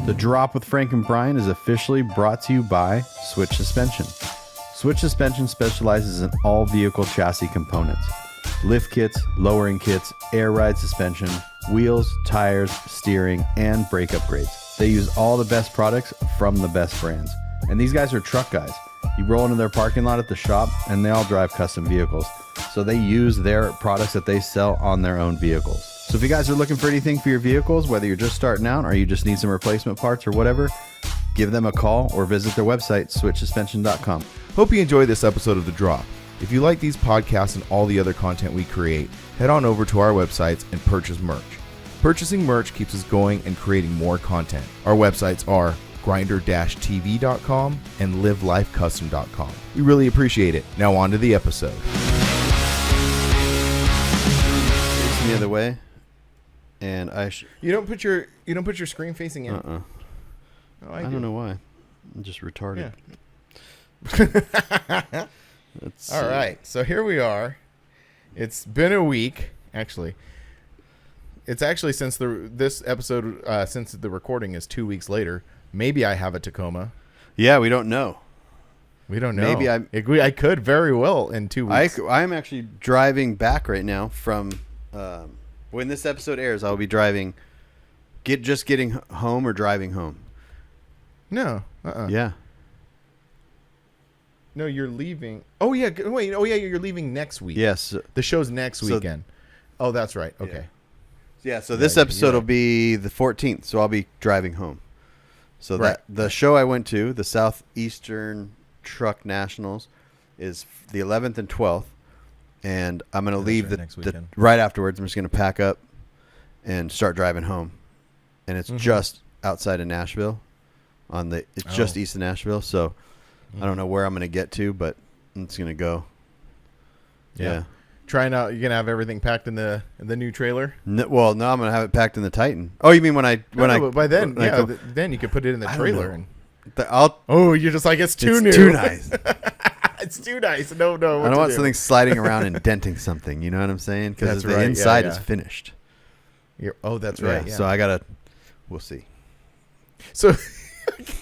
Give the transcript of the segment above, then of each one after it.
The Drop with Frank and Brian is officially brought to you by Switch Suspension. Switch Suspension specializes in all vehicle chassis components. Lift kits, lowering kits, air ride suspension, wheels, tires, steering, and brake upgrades. They use all the best products from the best brands. And these guys are truck guys. You roll into their parking lot at the shop and they all drive custom vehicles. So they use their products that they sell on their own vehicles. So if you guys are looking for anything for your vehicles, whether you're just starting out or you just need some replacement parts or whatever, give them a call or visit their website, switchsuspension.com. Hope you enjoyed this episode of The Drop. If you like these podcasts and all the other content we create, head on over to our websites and purchase merch. Purchasing merch keeps us going and creating more content. Our websites are grinder-tv.com and livelifecustom.com. We really appreciate it. Now on to the episode. Facing the other way, and You don't put your screen facing in. Oh, I don't know why. I'm just retarded. Yeah. All right, so here we are. It's been a week, actually. It's actually since this episode, since the recording is 2 weeks later. Maybe I have a Tacoma. Yeah, we don't know. We don't know. Maybe I could very well in 2 weeks. I'm actually driving back right now from when this episode airs. I'll be driving, getting home or driving home. No. Yeah. No, you're leaving. Oh yeah. Wait. Oh yeah. You're leaving next week. Yes. The show's next weekend. Oh, that's right. Okay. Yeah. So this episode will be the 14th. So I'll be driving home. So that the show I went to, the Southeastern Truck Nationals, is the 11th and 12th, and I'm going to leave right afterwards. I'm just going to pack up and start driving home, and it's just outside of Nashville. It's just east of Nashville, so I don't know where I'm going to get to, but it's going to go. Yeah. Trying out. You're gonna have everything packed in the new trailer. No, I'm gonna have it packed in the Titan. Oh, you mean but by then, then you could put it in the trailer and. You're just like it's too new. Too nice. It's too nice. No. I don't want something sliding around and denting something. You know what I'm saying? Because the inside is finished. That's right. Yeah. So we'll see. So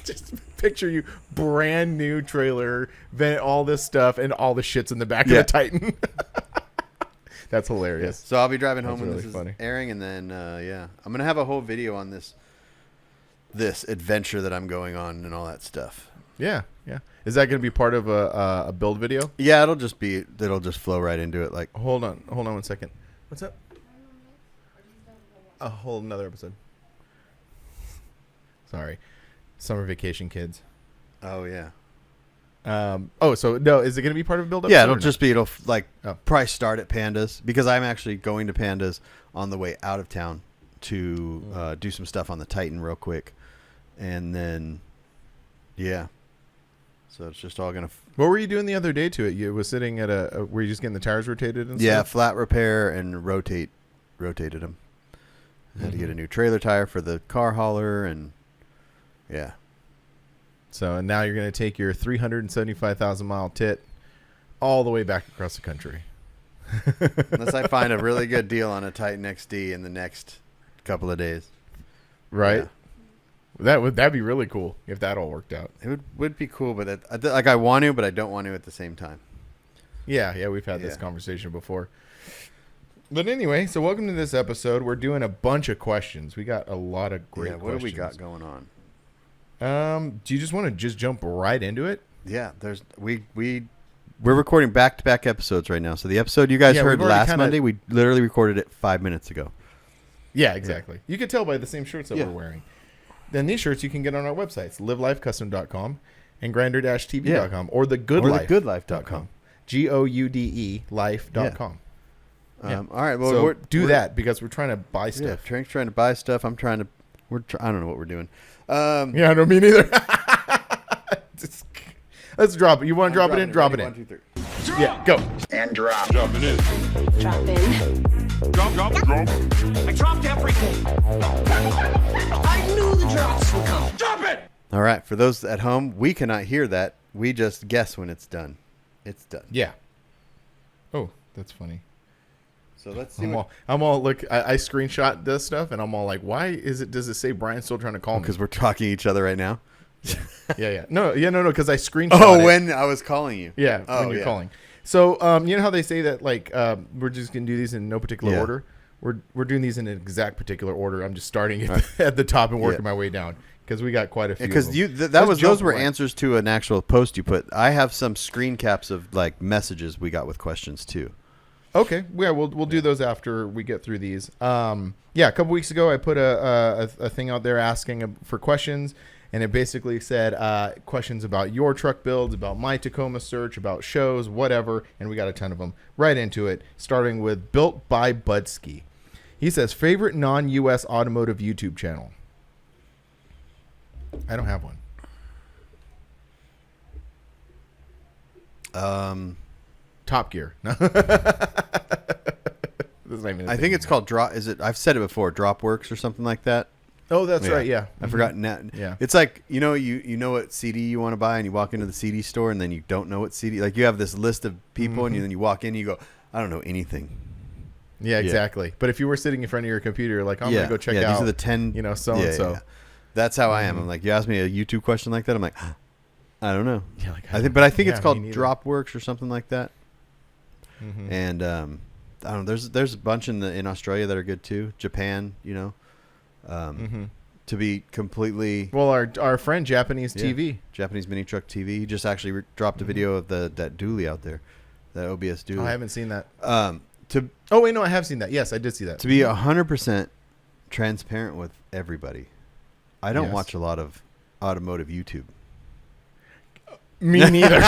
just picture you brand new trailer, then all this stuff and all the shits in the back of the Titan. That's hilarious. So I'll be driving home when this is airing, and then I'm gonna have a whole video on this adventure that I'm going on and all that stuff. Yeah. Is that gonna be part of a build video? Yeah, it'll just flow right into it. Like, hold on 1 second. What's up? A whole another episode. Sorry, summer vacation kids. Oh yeah. So no, is it going to be part of a build-up? Yeah, it'll probably start at Pandas, because I'm actually going to Pandas on the way out of town to do some stuff on the Titan real quick, and then so it's just all gonna. What were you doing the other day to it? You was sitting at were you just getting the tires rotated and stuff? stuff? Flat repair and rotated them. I had to get a new trailer tire for the car hauler, and So now you're going to take your 375,000 mile tit all the way back across the country. Unless I find a really good deal on a Titan XD in the next couple of days. Right. Yeah. That'd be really cool if that all worked out. It would be cool, but I want to, but I don't want to at the same time. Yeah, we've had this conversation before. But anyway, so welcome to this episode. We're doing a bunch of questions. We got a lot of great questions. What do we got going on? Do you just want to jump right into it? Yeah, we're recording back-to-back episodes right now. So the episode you guys heard last Monday, we literally recorded it 5 minutes ago. Yeah, exactly. You can tell by the same shirts that we're wearing. Then these shirts you can get on our websites, livelifecustom.com and grinder-tv.com or thegoodlife.com. GOUDE life.com. All right, well, so do that because we're trying to buy stuff. Yeah, Frank's trying to buy stuff. I'm trying to. I don't know what we're doing. I don't mean either. Let's drop it. You want to drop it in? Drop it in. 1, 2, 3. Yeah, go. And drop. Drop it in. Drop in. Drop. I dropped everything. I knew the drops would come. Drop it. All right, for those at home, we cannot hear that. We just guess when it's done. It's done. Yeah. Oh, that's funny. So let's see. I'm all look. I screenshot this stuff, and I'm all like, why does it say Brian's still trying to call me? Because we're talking to each other right now. Yeah. No. Because I screenshot. Oh, when I was calling you. Yeah. When you're calling. So you know how they say that like we're just gonna do these in no particular order. We're doing these in an exact particular order. I'm just starting at the top and working my way down because we got quite a few. Because those were answers to an actual post you put. I have some screen caps of like messages we got with questions too. Okay, yeah, we'll do those after we get through these. A couple weeks ago I put a thing out there asking for questions, and it basically said questions about your truck builds, about my Tacoma search, about shows, whatever, and we got a ton of them. Right into it, starting with Built by Budski. He says, favorite non-U.S. automotive YouTube channel. I don't have one. Top Gear. No. I think it's called Drop. Is it? I've said it before. Dropworks or something like that. Oh, that's right. Yeah, I forgot. Now. Yeah, it's like you know what CD you want to buy, and you walk into the CD store, and then you don't know what CD. Like you have this list of people, and then you walk in, and you go, I don't know anything. Yeah, exactly. Yeah. But if you were sitting in front of your computer, you're like, I'm gonna go check out. These are the 10. So and so. That's how I am. I'm like, you ask me a YouTube question like that, I'm like, I don't know. Yeah, like I think it's called Dropworks or something like that. Mm-hmm. And I don't know. There's a bunch in Australia that are good too. Japan, to be completely our friend Japanese TV, Japanese mini truck TV. He just actually dropped a video of that dually out there, that OBS dually. I haven't seen that. I have seen that. Yes, I did see that. To be 100% transparent with everybody, I don't watch a lot of automotive YouTube. Me neither.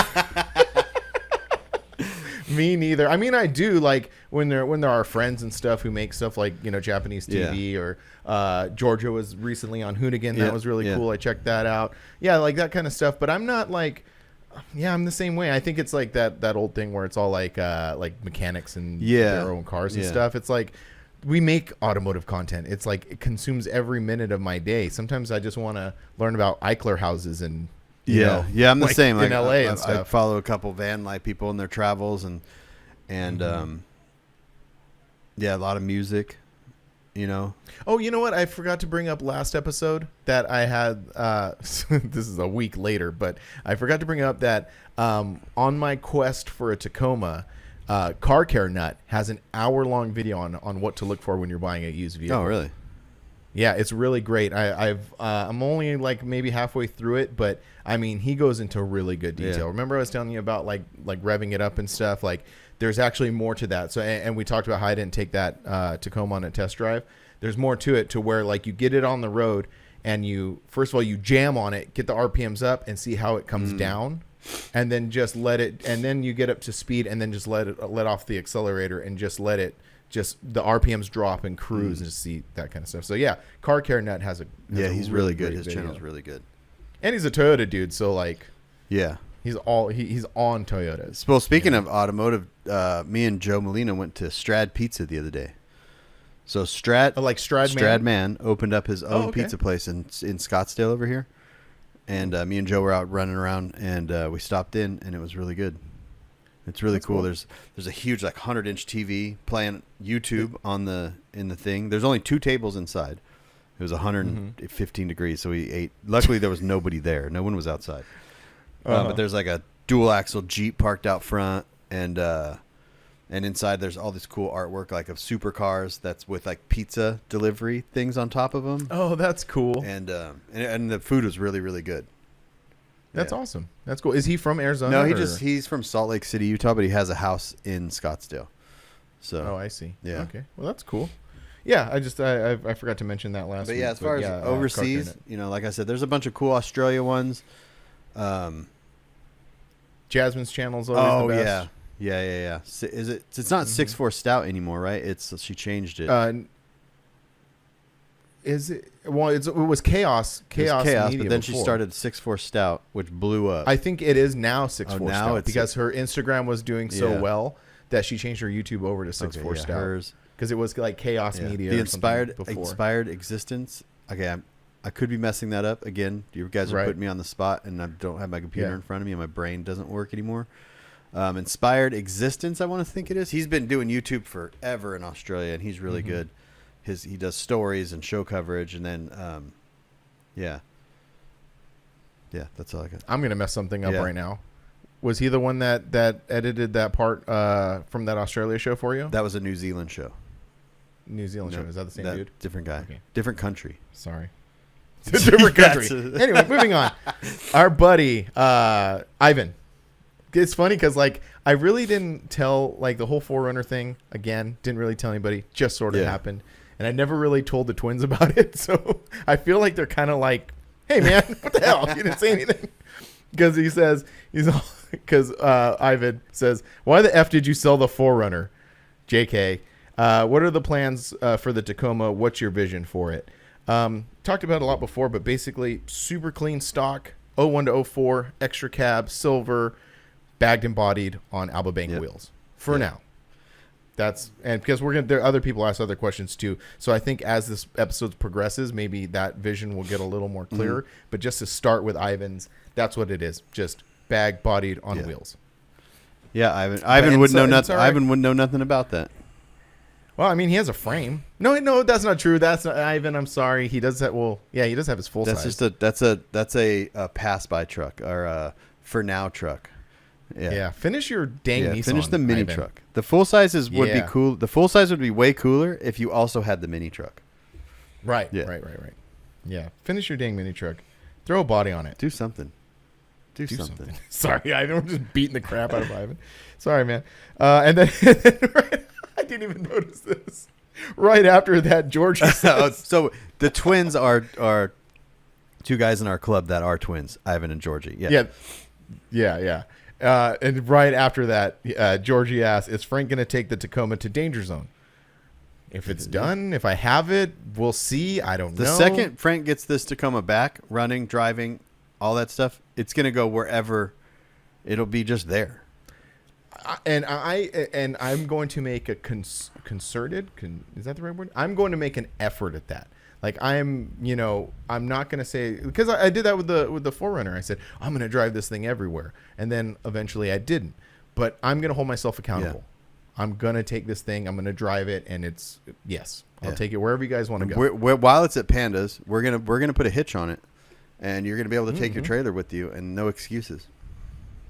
Me neither. I mean, I do like when there are friends and stuff who make stuff like Japanese TV or Georgia was recently on Hoonigan. That was really cool. I checked that out. Yeah, like that kind of stuff. But I'm not like, I'm the same way. I think it's like that old thing where it's all like mechanics and their own cars and stuff. It's like we make automotive content. It's like it consumes every minute of my day. Sometimes I just want to learn about Eichler houses and. I'm the same. In LA and stuff. I follow a couple van life people in their travels and a lot of music, Oh, you know what? I forgot to bring up last episode that I had. This is a week later, but I forgot to bring up that on my quest for a Tacoma, Car Care Nut has an hour-long video on what to look for when you're buying a used vehicle. Oh, really? Yeah, it's really great. I'm only like maybe halfway through it, but I mean he goes into really good detail. Yeah. Remember I was telling you about like revving it up and stuff. Like there's actually more to that. So and we talked about how I didn't take that Tacoma on a test drive. There's more to it to where like you get it on the road and you first of all you jam on it, get the RPMs up and see how it comes down, and then just let it. And then you get up to speed and then just let off the accelerator and just let it. Just the RPMs drop and cruise and just see that kind of stuff. So yeah, Car Care Nut has he's really good. His channel's really good, and he's a Toyota dude. So like, he's on Toyotas. Well, speaking of automotive, me and Joe Molina went to Strad Pizza the other day. So Strad Man opened up his own pizza place in Scottsdale over here, and me and Joe were out running around, and we stopped in, and it was really good. It's really cool. There's a huge 100-inch TV playing YouTube in the thing. There's only 2 tables inside. It was 115 degrees, so we ate. Luckily, there was nobody there. No one was outside. But there's like a dual axle Jeep parked out front, and inside there's all this cool artwork like of supercars that's with like pizza delivery things on top of them. Oh, that's cool. And the food was really, really good. That's awesome. That's cool. Is he from Arizona? No, he's from Salt Lake City, Utah, but he has a house in Scottsdale. So. Oh, I see. Yeah. Okay. Well, that's cool. Yeah, I forgot to mention that last week. But as far as overseas, like I said, there's a bunch of cool Australia ones. Jasmine's channel's always the best. Yeah. It's not 6'4" Stout anymore, right? She changed it. Is it? Well, it was Chaos. But then she started 6'4" Stout, which blew up. I think it is now 6'4" Stout because her Instagram was doing so well that she changed her YouTube over to 6'4" Stout. Because it was like Chaos Media. The Inspired Existence. Okay, I could be messing that up again. You guys are putting me on the spot, and I don't have my computer in front of me, and my brain doesn't work anymore. Inspired Existence, I want to think it is. He's been doing YouTube forever in Australia, and he's really good. He does stories and show coverage, and then yeah, that's all I got. I'm gonna mess something up right now. Was he the one that edited that part from that Australia show for you? That was a New Zealand show. New Zealand show. Is that the same dude? Different guy. Okay. Different country. Sorry. Different country. Anyway, moving on. Our buddy Ivan. It's funny because like I really didn't tell like the whole Forerunner thing again. Didn't really tell anybody. Just sort of happened, and I never really told the twins about it. So I feel like they're kind of like, "Hey man, what the hell? You didn't say anything." Because he says Ivan says, "Why the f did you sell the Forerunner?" JK. What are the plans for the Tacoma? What's your vision for it? Talked about it a lot before, but basically super clean stock, 01 to 04, extra cab, silver, bagged and bodied on Alba Bank wheels for now. And because there are other people ask other questions too. So I think as this episode progresses, maybe that vision will get a little more clearer. But just to start with Ivan's, that's what it is. Just bag bodied on wheels. Yeah, Ivan wouldn't know nothing. Ivan wouldn't know nothing about that. Well, I mean, he has a frame. No, that's not true. That's not Ivan. I'm sorry. He does that. Well, yeah, he does have his full size. That's a pass by truck or a for now truck. Yeah. Finish your dang Nissan. Finish the mini truck. The full sizes would be cool. The full size would be way cooler if you also had the mini truck. Right. Yeah. Right. Yeah. Finish your dang mini truck. Throw a body on it. Do something. Do something. Sorry, Ivan. We're just beating the crap out of Ivan. Sorry, man. And then I didn't even notice this. Right after that, George says, so the twins are two guys in our club that are twins, Ivan and Georgie. Yeah. And right after that, Georgie asks, is Frank going to take the Tacoma to Danger Zone? If it's done, if I have it, we'll see. I don't know. The second Frank gets this Tacoma back, running, driving, all that stuff, it's going to go wherever. It'll be just there. I'm going to make a concerted. Is that the right word? I'm going to make an effort at that. Like I'm not going to say, because I did that with the Forerunner. I said I'm going to drive this thing everywhere, and then eventually I didn't. But I'm going to hold myself accountable. Yeah. I'm going to take this thing. I'm going to drive it, and I'll take it wherever you guys want to go. While it's at Pandas, we're gonna put a hitch on it, and you're gonna be able to take your trailer with you, and no excuses.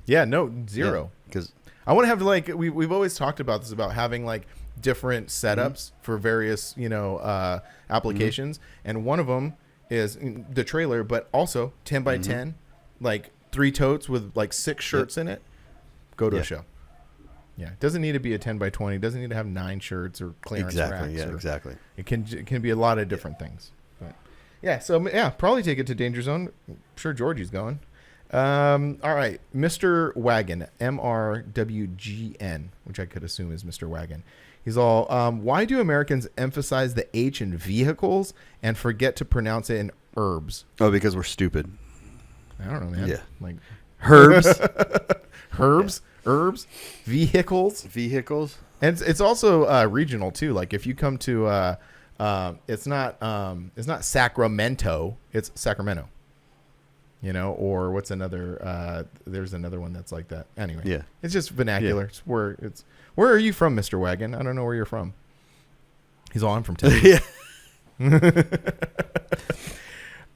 Yeah, no, zero. Because I want to have like we've always talked about this, about having like different setups for various applications, and one of them is the trailer, but also 10 by 10, like 3 totes with like 6 shirts in it. Go to a show. Yeah, it doesn't need to be a 10 by 20. It doesn't need to have 9 shirts or clearance racks. Exactly. It can be a lot of different things. But probably take it to Danger Zone. I'm sure Georgie's going. All right, Mr. Wagon, MRWGN, which I could assume is Mr. Wagon. He's all, why do Americans emphasize the H in vehicles and forget to pronounce it in herbs? Oh, because we're stupid. I don't know, man. Yeah. Like herbs. Herbs, vehicles. And it's also regional too. Like if you come to it's not Sacramento, it's Sacramento. Or what's another there's another one that's like that. Anyway. It's just vernacular. Yeah. Where are you from, Mr. Wagon? I don't know where you're from. He's all, I'm from Tennessee.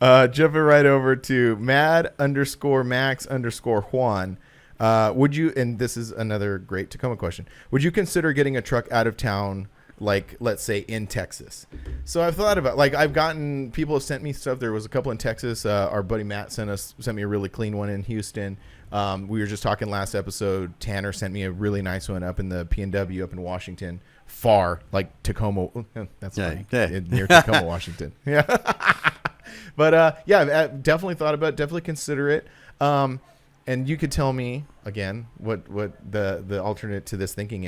Jumping right over to Mad_Max_Juan. Would you, and this is another great Tacoma question, would you consider getting a truck out of town, like let's say in Texas? So I've thought about, like, I've gotten, people have sent me stuff. There was a couple in Texas. Our buddy Matt sent me a really clean one in Houston. We were just talking last episode. Tanner sent me a really nice one up in the PNW up in Washington, far, like Tacoma. That's funny. Near Tacoma, Washington. Yeah. But I've definitely thought about it, definitely consider it. And you could tell me again what the alternate to this thinking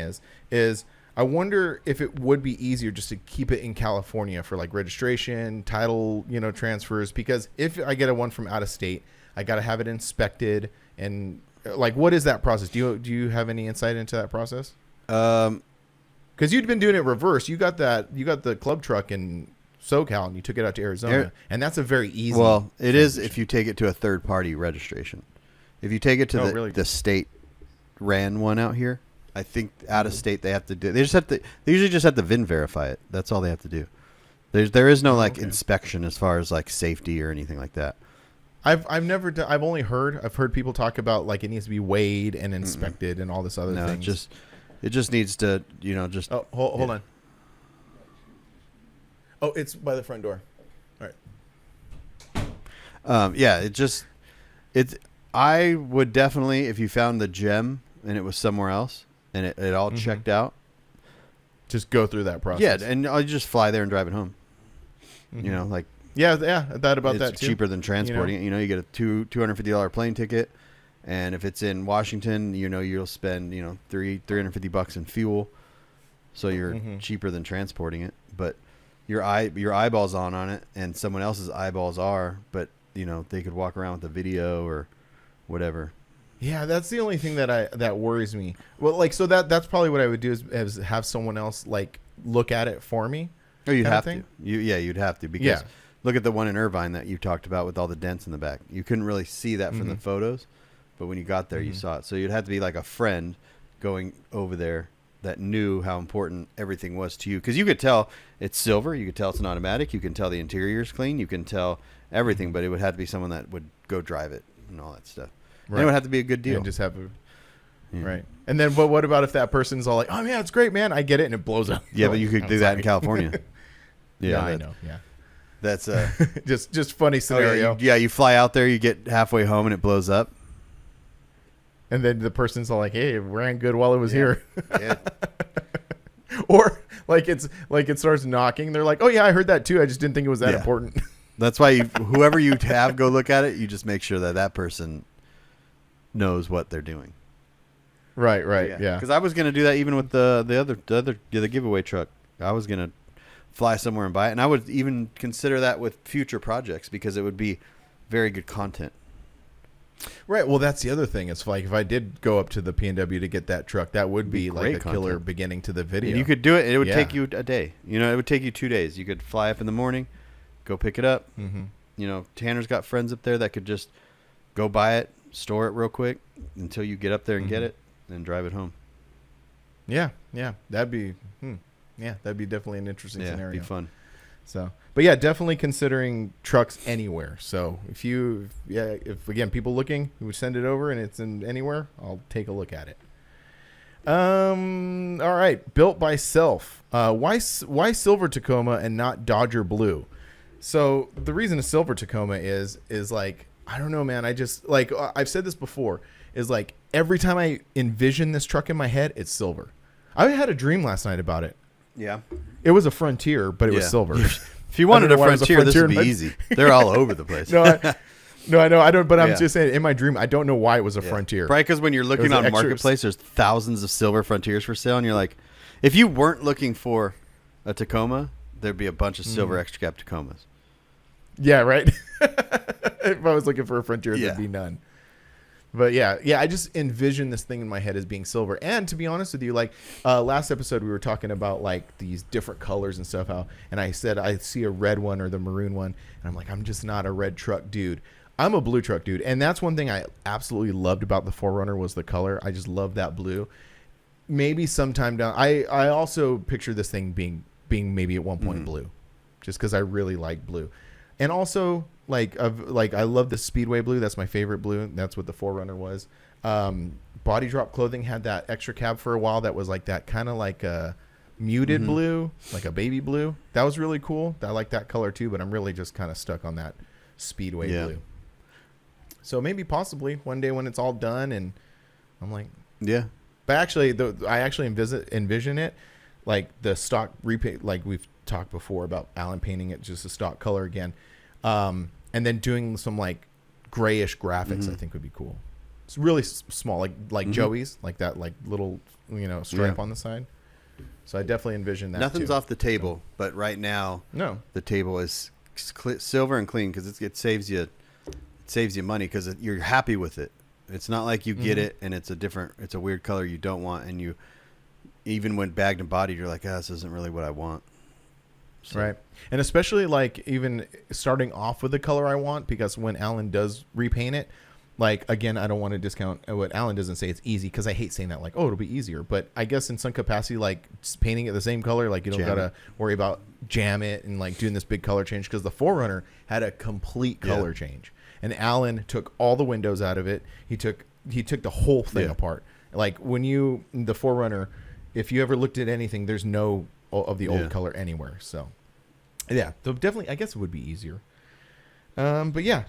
is I wonder if it would be easier just to keep it in California for like registration, title, transfers, because if I get a one from out of state, I got to have it inspected. And like, what is that process? Do you have any insight into that process? Because you'd been doing it reverse. You got the club truck in SoCal and you took it out to Arizona, and that's a very easy. Well, it is if you take it to a third party registration. If you take it to the state ran one out here. I think out of state they have to do. They usually just have to VIN verify it. That's all they have to do. There is no like inspection as far as like safety or anything like that. I've never done. I've heard people talk about like it needs to be weighed and inspected and all this other things. It just needs to just. Oh, hold on. Oh, it's by the front door. All right. Yeah, I would definitely, if you found the gem and it was somewhere else and it all checked out, just go through that process. Yeah, and I'll just fly there and drive it home. Like. Yeah, I thought about that too. It's cheaper than transporting it. You get a $250 plane ticket, and if it's in Washington, you'll spend $350 in fuel, so you're cheaper than transporting it. But your eyeballs on it, and someone else's eyeballs are, but they could walk around with a video or whatever. Yeah, that's the only thing that worries me. Well, like that's probably what I would do is have someone else like look at it for me. Oh, you'd have to. You'd have to because. Yeah. Look at the one in Irvine that you talked about with all the dents in the back. You couldn't really see that from the photos, but when you got there, you saw it. So you'd have to be like a friend going over there that knew how important everything was to you. Because you could tell it's silver. You could tell it's an automatic. You can tell the interior's clean. You can tell everything, but it would have to be someone that would go drive it and all that stuff. Right. And it would have to be a good deal. And just have right. And then but what about if that person's all like, oh, yeah, it's great, man. I get it, and it blows up. Yeah, but you could do that in California. Yeah, I know. Yeah. That's just funny scenario. You fly out there, you get halfway home, and it blows up. And then the person's all like, "Hey, it ran good while it was here." Yeah. Or like it starts knocking. They're like, "Oh yeah, I heard that too. I just didn't think it was that important." That's why whoever you have go look at it, you just make sure that person knows what they're doing. Right. Yeah. Because I was gonna do that even with the giveaway truck. I was gonna fly somewhere and buy it, and I would even consider that with future projects because it would be very good content. Right. Well, that's the other thing. It's like if I did go up to the P&W to get that truck, that would be like a killer beginning to the video. And you could do it. It would take you a day. It would take you 2 days. You could fly up in the morning, go pick it up. Tanner's got friends up there that could just go buy it, store it real quick until you get up there and get it, and drive it home. Yeah. That'd be. Yeah, that'd be definitely an interesting scenario. It'd be fun. So, but yeah, definitely considering trucks anywhere. So if again, people looking who would send it over and it's in anywhere, I'll take a look at it. All right. Built by Self. Why silver Tacoma and not Dodger blue? So the reason a silver Tacoma is like, I don't know, man. I just like, I've said this before, is like every time I envision this truck in my head, it's silver. I had a dream last night about it. Yeah. It was a Frontier, but it was silver. If you wanted a Frontier, this would be easy. They're all over the place. No, I know. I don't. But I'm just saying, in my dream, I don't know why it was a Frontier. Probably because when you're looking on Marketplace, there's thousands of silver Frontiers for sale, and you're like, if you weren't looking for a Tacoma, there'd be a bunch of silver extra cab Tacomas. Yeah, right. If I was looking for a Frontier, there'd be none. But yeah, I just envision this thing in my head as being silver. And to be honest with you, like last episode, we were talking about like these different colors and stuff. And I said I see a red one or the maroon one, and I'm like, I'm just not a red truck dude. I'm a blue truck dude, and that's one thing I absolutely loved about the 4Runner was the color. I just love that blue. Maybe sometime down, I also picture this thing being maybe at one point blue, just because I really like blue, and also. I love the Speedway blue. That's my favorite blue. That's what the 4Runner was. Body Drop Clothing had that extra cab for a while that was like that kind of like a muted blue, like a baby blue. That was really cool. I like that color too, but I'm really just kind of stuck on that Speedway blue. So maybe possibly one day when it's all done and I'm like, yeah. But actually, I actually envision it like the stock repaint, like we've talked before about Alan painting it just a stock color again. And then doing some like grayish graphics, I think would be cool. It's really small, like Joey's, like that, like little, stripe on the side. So I definitely envision that. Nothing's off the table, but right now, the table is silver and clean because it saves you money because you're happy with it. It's not like you get it and it's a weird color you don't want, and you even when bagged and bodied, you're like, this isn't really what I want. So. Right. And especially like even starting off with the color I want, because when Alan does repaint it, like, again, I don't want to discount what Alan doesn't say. It's easy because I hate saying that, like, oh, it'll be easier. But I guess in some capacity, like just painting it the same color, like you don't got to worry about jam it and like doing this big color change, because the 4Runner had a complete color change. And Alan took all the windows out of it. He took the whole thing apart. Like when the 4Runner, if you ever looked at anything, there's no of the old color anywhere. So yeah, so definitely, I guess it would be easier. But yeah,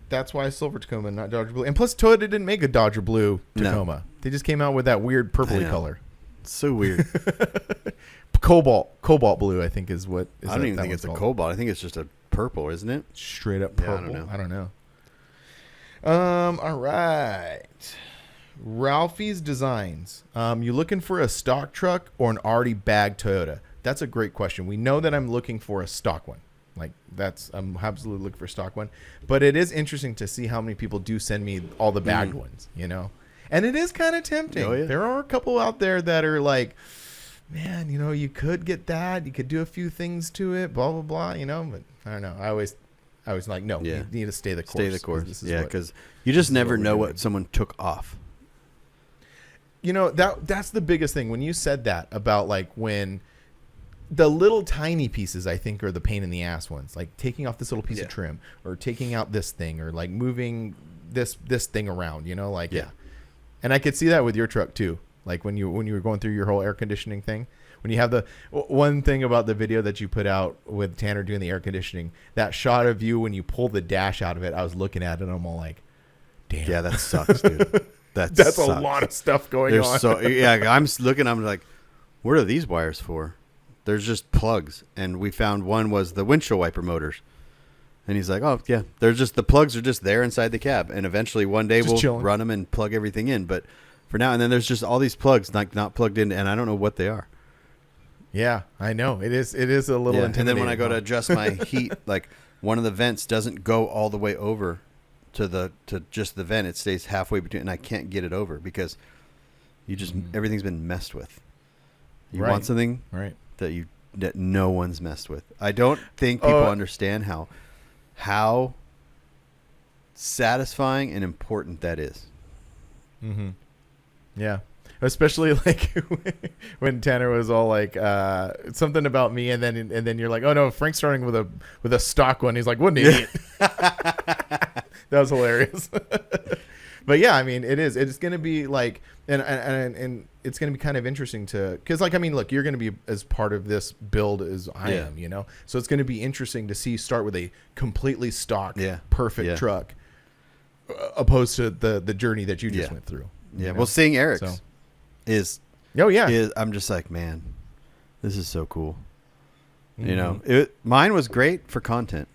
that's why silver Tacoma, not Dodger blue. And plus, Toyota didn't make a Dodger blue Tacoma. No. They just came out with that weird purpley color. It's so weird. Cobalt blue, I think, is what. I don't even think it's a cobalt. I think it's just a purple, isn't it? Straight up purple. I don't know. All right. Ralphie's Designs. You looking for a stock truck or an already bagged Toyota? That's a great question. We know that I'm looking for a stock one. Like I'm absolutely looking for a stock one. But it is interesting to see how many people do send me all the bagged ones, you know? And it is kind of tempting. Oh, yeah. There are a couple out there that are like, man, you know, you could get that. You could do a few things to it, blah, blah, blah, you know? But I don't know. I always like, no, you need to stay the course. Stay the course. Yeah, because you just never know what someone took off. You know, that's the biggest thing. When you said that about like when the little tiny pieces, I think, are the pain in the ass ones, like taking off this little piece of trim or taking out this thing or like moving this thing around, you know, like, And I could see that with your truck too. Like when you were going through your whole air conditioning thing, when you have the one thing about the video that you put out with Tanner doing the air conditioning, that shot of you when you pull the dash out of it, I was looking at it and I'm all like, damn. Yeah, that sucks, dude. That's sucks. A lot of stuff going on. So I'm looking, I'm like, what are these wires for? There's just plugs. And we found one was the windshield wiper motors. And he's like, oh, yeah, the plugs are just there inside the cab. And eventually one day we'll run them and plug everything in. But for now, and then there's just all these plugs not plugged in, and I don't know what they are. Yeah, I know. It is a little intimidating. And then when I go to adjust my heat, like one of the vents doesn't go all the way over to just the vent. It stays halfway between, and I can't get it over because everything's been messed with. You want something that no one's messed with. I don't think people understand how satisfying and important that is. Mm-hmm. Yeah. Especially like when Tanner was all like something about me, and then you're like, oh no, Frank's starting with a stock one. He's like, what an idiot. That was hilarious. But yeah, I mean, it's going to be like, and it's going to be kind of interesting because like, I mean, look, you're going to be as part of this build as I am, you know? So it's going to be interesting to start with a completely stock, perfect truck opposed to the journey that you just went through. Yeah. Well, seeing Eric's is I'm just like, man, this is so cool. Mm-hmm. You know, mine was great for content.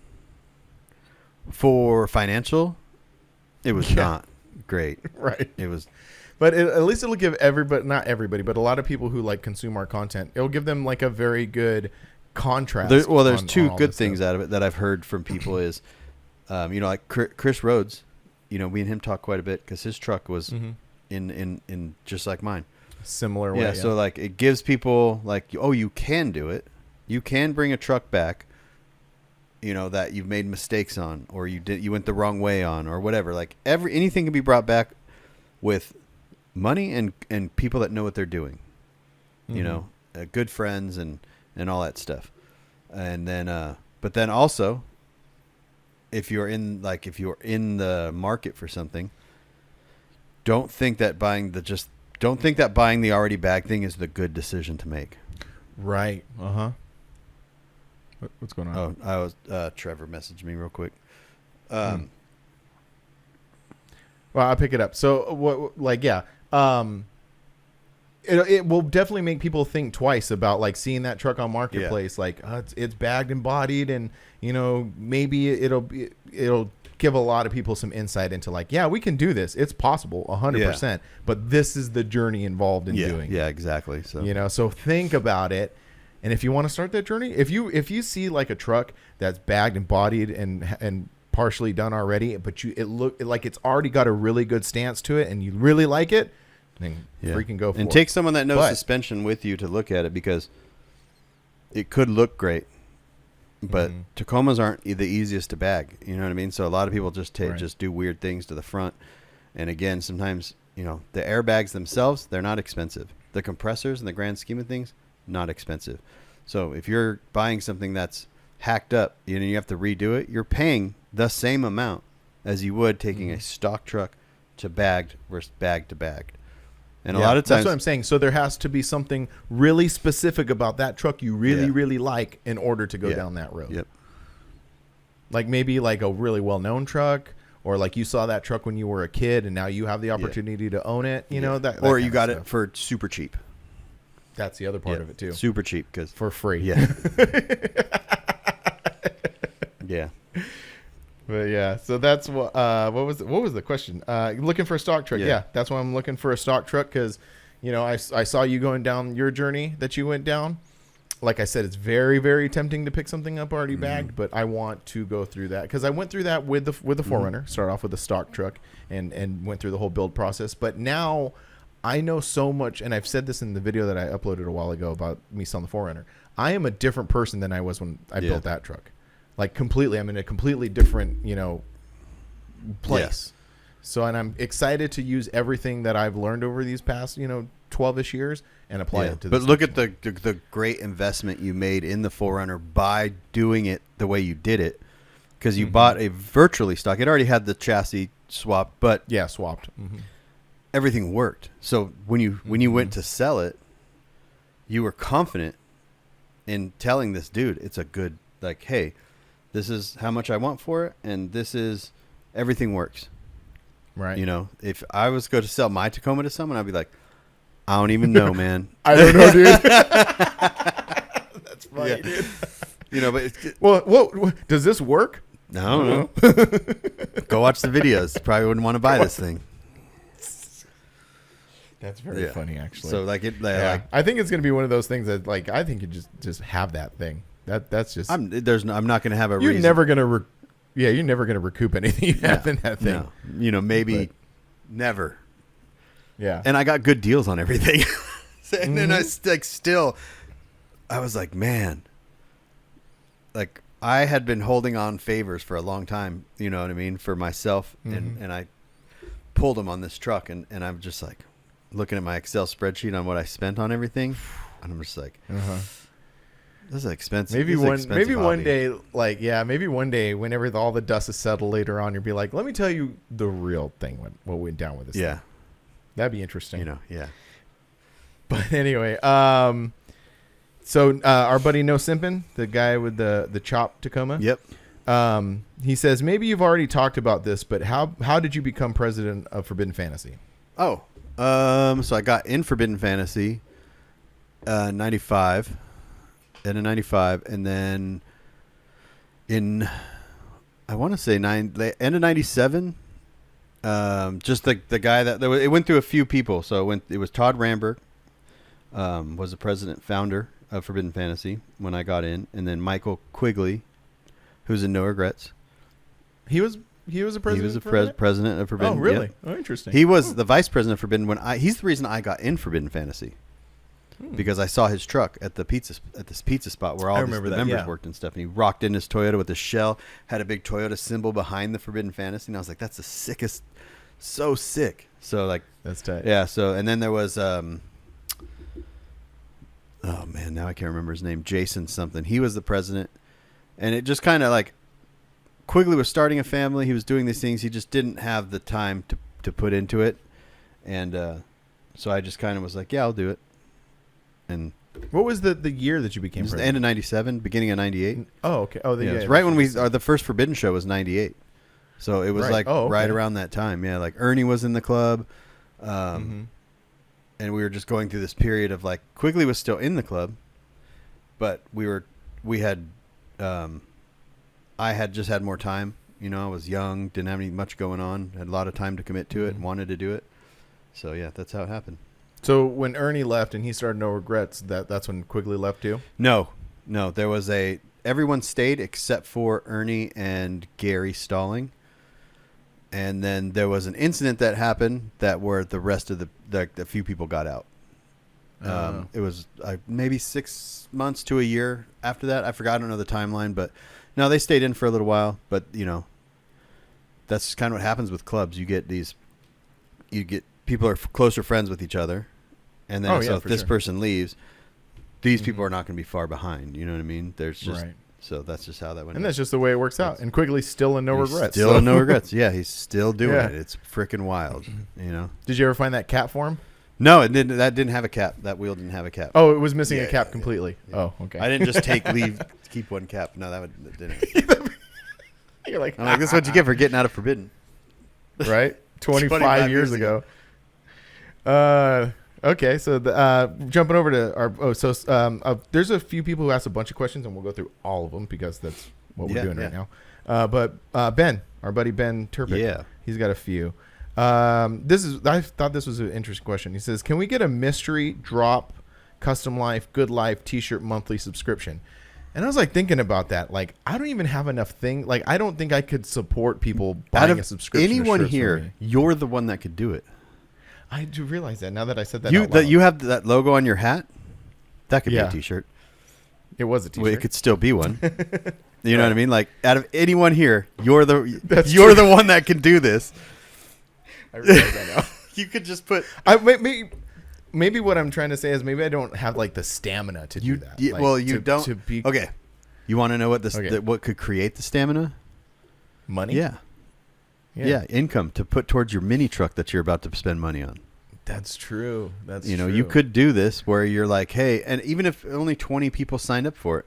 For financial, it was not great. Right. It was, but at least it'll give not everybody, but a lot of people who like consume our content, it'll give them like a very good contrast. There's two good things out of it that I've heard from people is, you know, like Chris Rhodes, you know, me and him talk quite a bit because his truck was in just like mine. Similar way. Yeah, so like it gives people like, oh, you can do it. You can bring a truck back, you know, that you've made mistakes on, or you went the wrong way on, or whatever. Like anything can be brought back with money and people that know what they're doing. Mm-hmm. You know, good friends and all that stuff. And then, but then also, if you're in the market for something, don't think that buying the already bagged thing is the good decision to make. Right. Uh-huh. What's going on? Oh, I was Trevor messaged me real quick. Well, I'll pick it up. So what? Like, yeah. It will definitely make people think twice about like seeing that truck on Marketplace. Yeah. Like it's bagged and bodied, and you know maybe it'll give a lot of people some insight into like, yeah, we can do this. It's possible, 100%. But this is the journey involved in doing. Yeah, exactly. So you know, so think about it. And if you want to start that journey, if you see like a truck that's bagged and bodied and partially done already, but it look like it's already got a really good stance to it, and you really like it, then freaking go for it. And take someone that knows suspension with you to look at it, because it could look great, But Tacomas aren't the easiest to bag. You know what I mean? So a lot of people just just do weird things to the front. And again, sometimes, you know, the airbags themselves, they're not expensive. The compressors in the grand scheme of things, not expensive. So if you're buying something that's hacked up, you know, you have to redo it, you're paying the same amount as you would taking a stock truck to bagged versus bagged to bagged. And a lot of times, that's what I'm saying. So there has to be something really specific about that truck you really like in order to go down that road. Yep. Like maybe like a really well-known truck, or like you saw that truck when you were a kid and now you have the opportunity to own it. You know, that or you got it for super cheap. That's the other part of it too. Super cheap because for free. Yeah. Yeah. But yeah, so that's what was the question? Looking for a stock truck. Yeah, that's why I'm looking for a stock truck, because, you know, I saw you going down your journey that you went down. Like I said, it's very, very tempting to pick something up already bagged, but I want to go through that because I went through that with the 4Runner. Started off with a stock truck and went through the whole build process. But now I know so much, and I've said this in the video that I uploaded a while ago about me selling the 4Runner. I am a different person than I was when I built that truck. Like completely, I'm in a completely different, you know, place. So, and I'm excited to use everything that I've learned over these past, you know, 12-ish years and apply it to this. But look at the great investment you made in the 4Runner by doing it the way you did it, because you bought a virtually stock. It already had the chassis swapped, but swapped. Everything worked. So when you went to sell it, you were confident in telling this dude, it's a good, like, hey, this is how much I want for it, and this is everything works. Right. You know, if I was going to sell my Tacoma to someone, I'd be like, I don't even know, man. I don't know, dude. That's funny, dude. You know, but well, does this work? I don't know. Go watch the videos. Probably wouldn't want to buy this thing. That's very funny, actually. So like I think it's going to be one of those things that, like, I think you just have that thing. That's just. I'm not going to have a. You're reason. never going to. You're never going to recoup anything you have in that thing. No. You know, maybe never. Yeah. And I got good deals on everything. And then I was like, man, like I had been holding on favors for a long time, you know what I mean, for myself. And I pulled them on this truck, and I'm just like looking at my Excel spreadsheet on what I spent on everything. And I'm just like, this is expensive. Maybe one day, whenever all the dust is settled later on, you'll be like, let me tell you the real thing, what went down with this thing. That'd be interesting. You know, yeah. But anyway, so our buddy No Simpin, the guy with the chop Tacoma. Yep. He says, maybe you've already talked about this, but how did you become president of Forbidden Fantasy? So I got in Forbidden Fantasy 95, end of 95, and then in, I want to say end of 97, just the guy it went through a few people. So it was Todd Ramberg, was the president founder of Forbidden Fantasy when I got in, and then Michael Quigley, who's in No Regrets. He was a president. He was the president of Forbidden. Oh, really? Yep. Oh, interesting. He was the vice president of Forbidden he's the reason I got in Forbidden Fantasy. Because I saw his truck at this pizza spot where all the members worked and stuff, and he rocked in his Toyota with a shell, had a big Toyota symbol behind the Forbidden Fantasy, and I was like, that's the sickest, so sick. So like, that's tight. Yeah. So and then there was oh man, now I can't remember his name, Jason something. He was the president, and it just kind of like Quigley was starting a family. He was doing these things. He just didn't have the time to put into it, and so I just kind of was like, yeah, I'll do it. And what was the year that you became president? The end of 97, beginning of 98. Oh, okay. Oh, right when the first Forbidden show was 98. So it was right around that time. Yeah, like Ernie was in the club. And we were just going through this period of like Quigley was still in the club, but I had just had more time. You know, I was young, didn't have much going on, had a lot of time to commit to it and wanted to do it. So yeah, that's how it happened. So when Ernie left and he started No Regrets, that's when Quigley left too? No. There was everyone stayed except for Ernie and Gary Stalling. And then there was an incident that happened where the rest of the few people got out. It was maybe 6 months to a year after that. I forgot. I don't know the timeline, but no, they stayed in for a little while. But that's kind of what happens with clubs. You get people are closer friends with each other, and then if this person leaves, these people are not going to be far behind. You know what I mean? There's just so that's just how that went. And that's just the way it works out. And Quigley's still in no regrets. Still in no regrets. Yeah, he's still doing it. It's freaking wild. Did you ever find that cap for him? No, it didn't. That didn't have a cap. That wheel didn't have a cap. Oh, it was missing a cap completely. Yeah. Oh, okay. I didn't just keep one cap. No, that didn't. You're like, I'm like, this is what you get for getting out of Forbidden. Right? 25 years ago. Okay, so jumping over to our there's a few people who asked a bunch of questions, and we'll go through all of them because that's what we're doing right now. But Ben, our buddy Ben Turpin, he's got a few. I thought this was an interesting question. He says, "Can we get a mystery drop, custom life, good life T-shirt monthly subscription?" And I was like thinking about that. Like, I don't even have enough thing. Like, I don't think I could support people buying a subscription. Anyone here, you're the one that could do it. I do realize that now that I said that out loud. You have that logo on your hat? That could be a T-shirt. It was a T-shirt. Well, it could still be one. You know what I mean? Like, out of anyone here, you're the one that can do this. I realize that now. You could just put... Maybe what I'm trying to say is maybe I don't have, like, the stamina to do that. You don't... Okay. You want to know what what could create the stamina? Money? Yeah, income to put towards your mini truck that you're about to spend money on. That's true. True. You could do this where you're like, hey, and even if only 20 people signed up for it,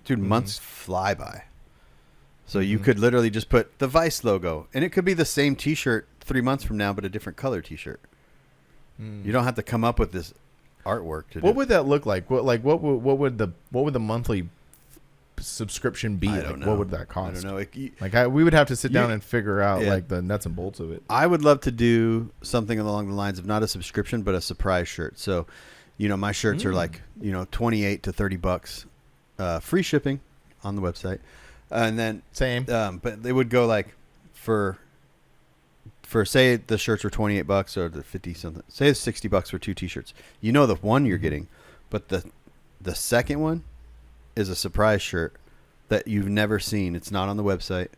dude, months fly by. So you could literally just put the Vice logo, and it could be the same T-shirt 3 months from now, but a different color T-shirt. You don't have to come up with this artwork to do. What would that look like? What would the monthly subscription be? I don't know. What would that cost? I don't know. We would have to sit down and figure out like the nuts and bolts of it. I would love to do something along the lines of not a subscription, but a surprise shirt. So, my shirts are like, $28 to $30, free shipping on the website. And then same, but they would go like for say the shirts were $28 or the 50 something. Say it's $60 for 2 T-shirts. The one you're getting, but the second one is a surprise shirt that you've never seen. It's not on the website.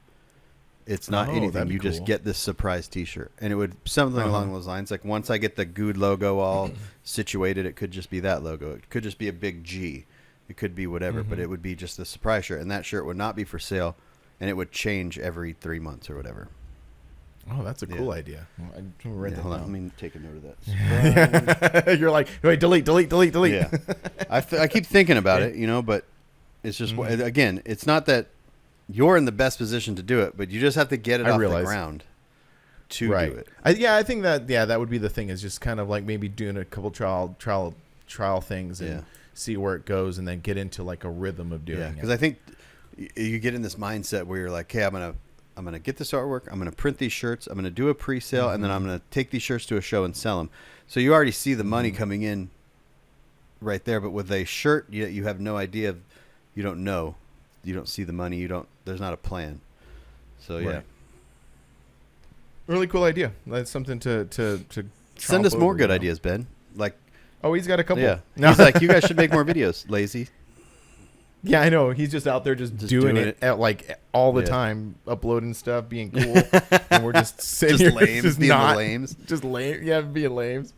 It's not anything. You just get this surprise T-shirt, and it would something along those lines. Like once I get the Good logo all situated, it could just be that logo. It could just be a big G. It could be whatever, but it would be just a surprise shirt, and that shirt would not be for sale, and it would change every 3 months or whatever. Oh, that's a cool idea. Hold on, let me take a note of that. You're like, wait, delete. Yeah, I keep thinking about it, but it's just again, it's not that you're in the best position to do it, but you just have to get it off the ground to do it. I think that would be the thing. Is just kind of like maybe doing a couple trial things and see where it goes, and then get into like a rhythm of doing it. Because I think you get in this mindset where you're like, hey, I'm gonna get this artwork. I'm gonna print these shirts. I'm gonna do a pre-sale, and then I'm gonna take these shirts to a show and sell them. So you already see the money coming in right there. But with a shirt, you have no idea. You don't know. You don't see the money. There's not a plan. So really cool idea. That's something to send us more good ideas, Ben. Like, oh, he's got a couple. Yeah, he's like, you guys should make more videos. Lazy. Yeah, I know. He's just out there just doing it at like all the time, uploading stuff, being cool, and we're just sitting here, lames, being lames, just lame. Yeah, being lames.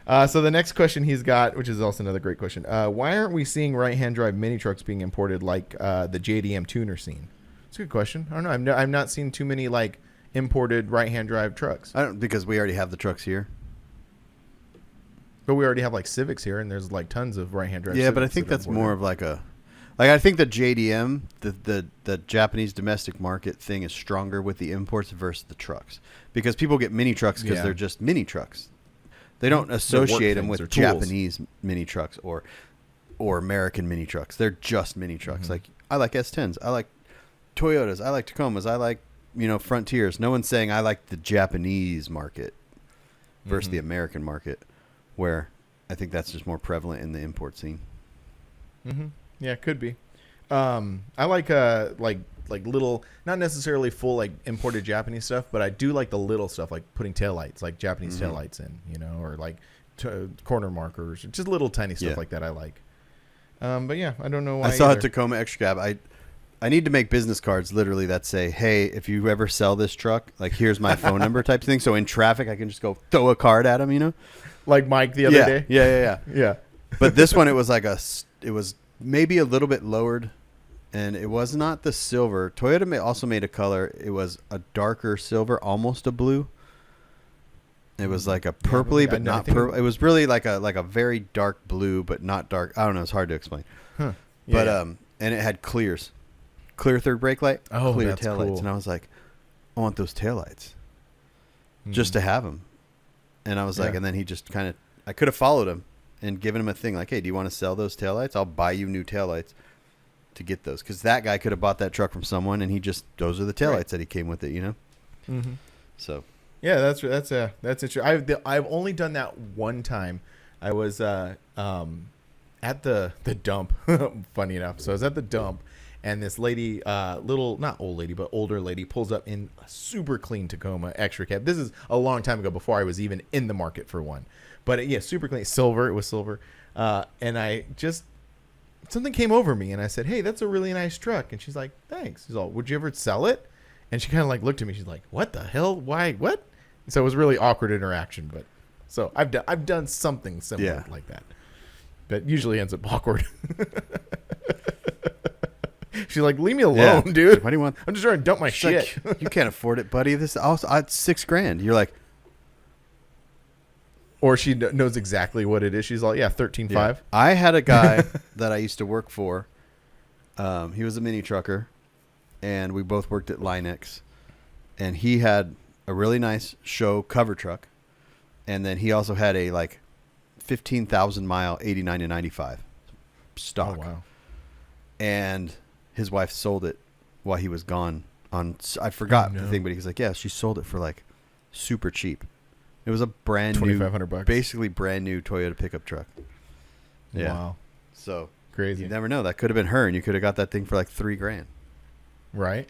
So the next question he's got, which is also another great question, why aren't we seeing right-hand drive mini trucks being imported like the JDM tuner scene? It's a good question. I don't know. I've not seen too many like imported right-hand drive trucks. Because we already have the trucks here. But we already have like Civics here, and there's like tons of right-hand drive. Yeah, but I think that's more of like a. Like, I think the JDM, the Japanese domestic market thing is stronger with the imports versus the trucks. Because people get mini trucks because they're just mini trucks. They don't associate them with Japanese mini trucks or American mini trucks. They're just mini trucks. Like, I like S10s. I like Toyotas. I like Tacomas. I like, Frontiers. No one's saying I like the Japanese market versus the American market, where I think that's just more prevalent in the import scene. Mm-hmm. Yeah, it could be. I like little, not necessarily full like imported Japanese stuff, but I do like the little stuff like putting taillights, like Japanese taillights in, or like corner markers, just little tiny stuff like that I like. But yeah, I don't know why I saw either. a Tacoma extra cab. I need to make business cards literally that say, hey, if you ever sell this truck, like here's my phone number type thing. So in traffic, I can just go throw a card at them, you know? Like Mike the other day. Yeah. But this one, it was maybe a little bit lowered, and it was not the silver. Toyota also made a color. It was a darker silver, almost a blue. It was like a purpley, but not purple. It was really like a very dark blue, but not dark. I don't know. It's hard to explain. Huh. But and it had clear third brake light, clear that's tail lights, cool. and I was like, I want those tail lights, just to have them. And I was like, and then he just kind of, I could have followed him and given him a thing like, hey, do you want to sell those taillights? I'll buy you new taillights to get those. Because that guy could have bought that truck from someone, and those are the taillights that he came with it, you know? Mm-hmm. So. Yeah, that's interesting. I've only done that one time. I was at the dump, funny enough. So I was at the dump, and this lady, not old lady, but older lady, pulls up in a super clean Tacoma extra cab. This is a long time ago, before I was even in the market for one. But yeah, super clean, silver. It was silver, and something came over me, and I said, "Hey, that's a really nice truck." And she's like, "Thanks." She's all, "Would you ever sell it?" And she kind of like looked at me. She's like, "What the hell? Why? What?" So it was really awkward interaction. But so I've done something similar like that, but usually ends up awkward. She's like, "Leave me alone, dude. What do you want? I'm just trying to dump my shit." Like, you can't afford it, buddy. This also it's $6,000. You're like, or she knows exactly what it is. She's like, "Yeah, 13.5." yeah. I had a guy that I used to work for. He was a mini trucker, and we both worked at Linex, and he had a really nice show cover truck, and then he also had a like 15,000 mile 89 to 95 stock. Oh, wow. And his wife sold it while he was gone. I forgot the thing, but he was like, yeah, she sold it for like super cheap. It was a brand new, $2,500, basically brand new Toyota pickup truck. Yeah. Wow. So Crazy. you never know. That could have been her, and you could have got that thing for like $3,000. Right.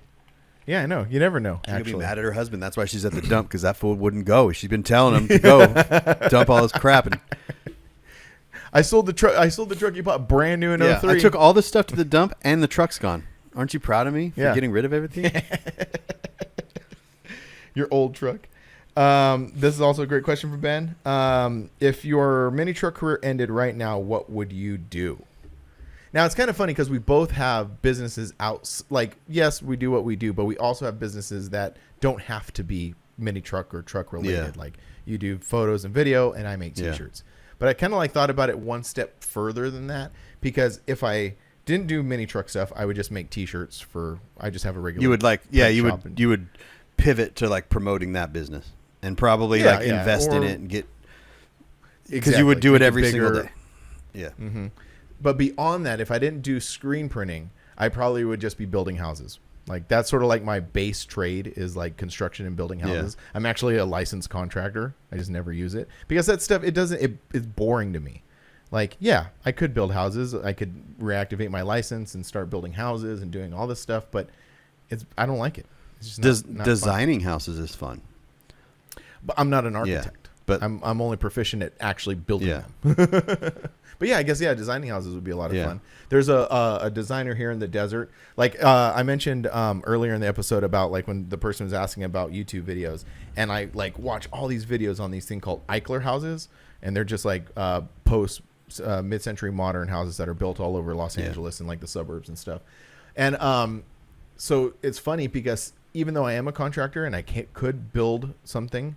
Yeah, I know. You never know. She could be mad at her husband. That's why she's at the dump, because that fool wouldn't go. She's been telling him to go dump all his crap. And I sold the truck you bought brand new in 03. I took all this stuff to the dump, and the truck's gone. Aren't you proud of me for getting rid of everything? Your old truck. This is also a great question for Ben. If your mini truck career ended right now, what would you do? Now, it's kind of funny because we both have businesses out. Like, yes, we do what we do, but we also have businesses that don't have to be mini truck or truck related. Yeah. Like, you do photos and video, and I make T-shirts. But I kind of like thought about it one step further than that, because if I didn't do mini truck stuff, I would just make T-shirts I just have a regular. You would you would pivot to like promoting that business and probably invest in it and get, because you would do it every single day. Yeah. Mm-hmm. But beyond that, if I didn't do screen printing, I probably would just be building houses. Like, that's sort of like my base trade is like construction and building houses. Yeah. I'm actually a licensed contractor. I just never use it because that stuff, it's boring to me. Like, yeah, I could build houses. I could reactivate my license and start building houses and doing all this stuff, but I don't like it. It's just not designing fun. Houses is fun. But I'm not an architect. Yeah, but I'm only proficient at actually building them. But yeah, I guess, designing houses would be a lot of fun. There's a designer here in the desert. Like I mentioned earlier in the episode about like when the person was asking about YouTube videos, and I like watch all these videos on these thing called Eichler houses, and they're just like post mid-century modern houses that are built all over Los Angeles and like the suburbs and stuff. And so it's funny because even though I am a contractor and I could build something,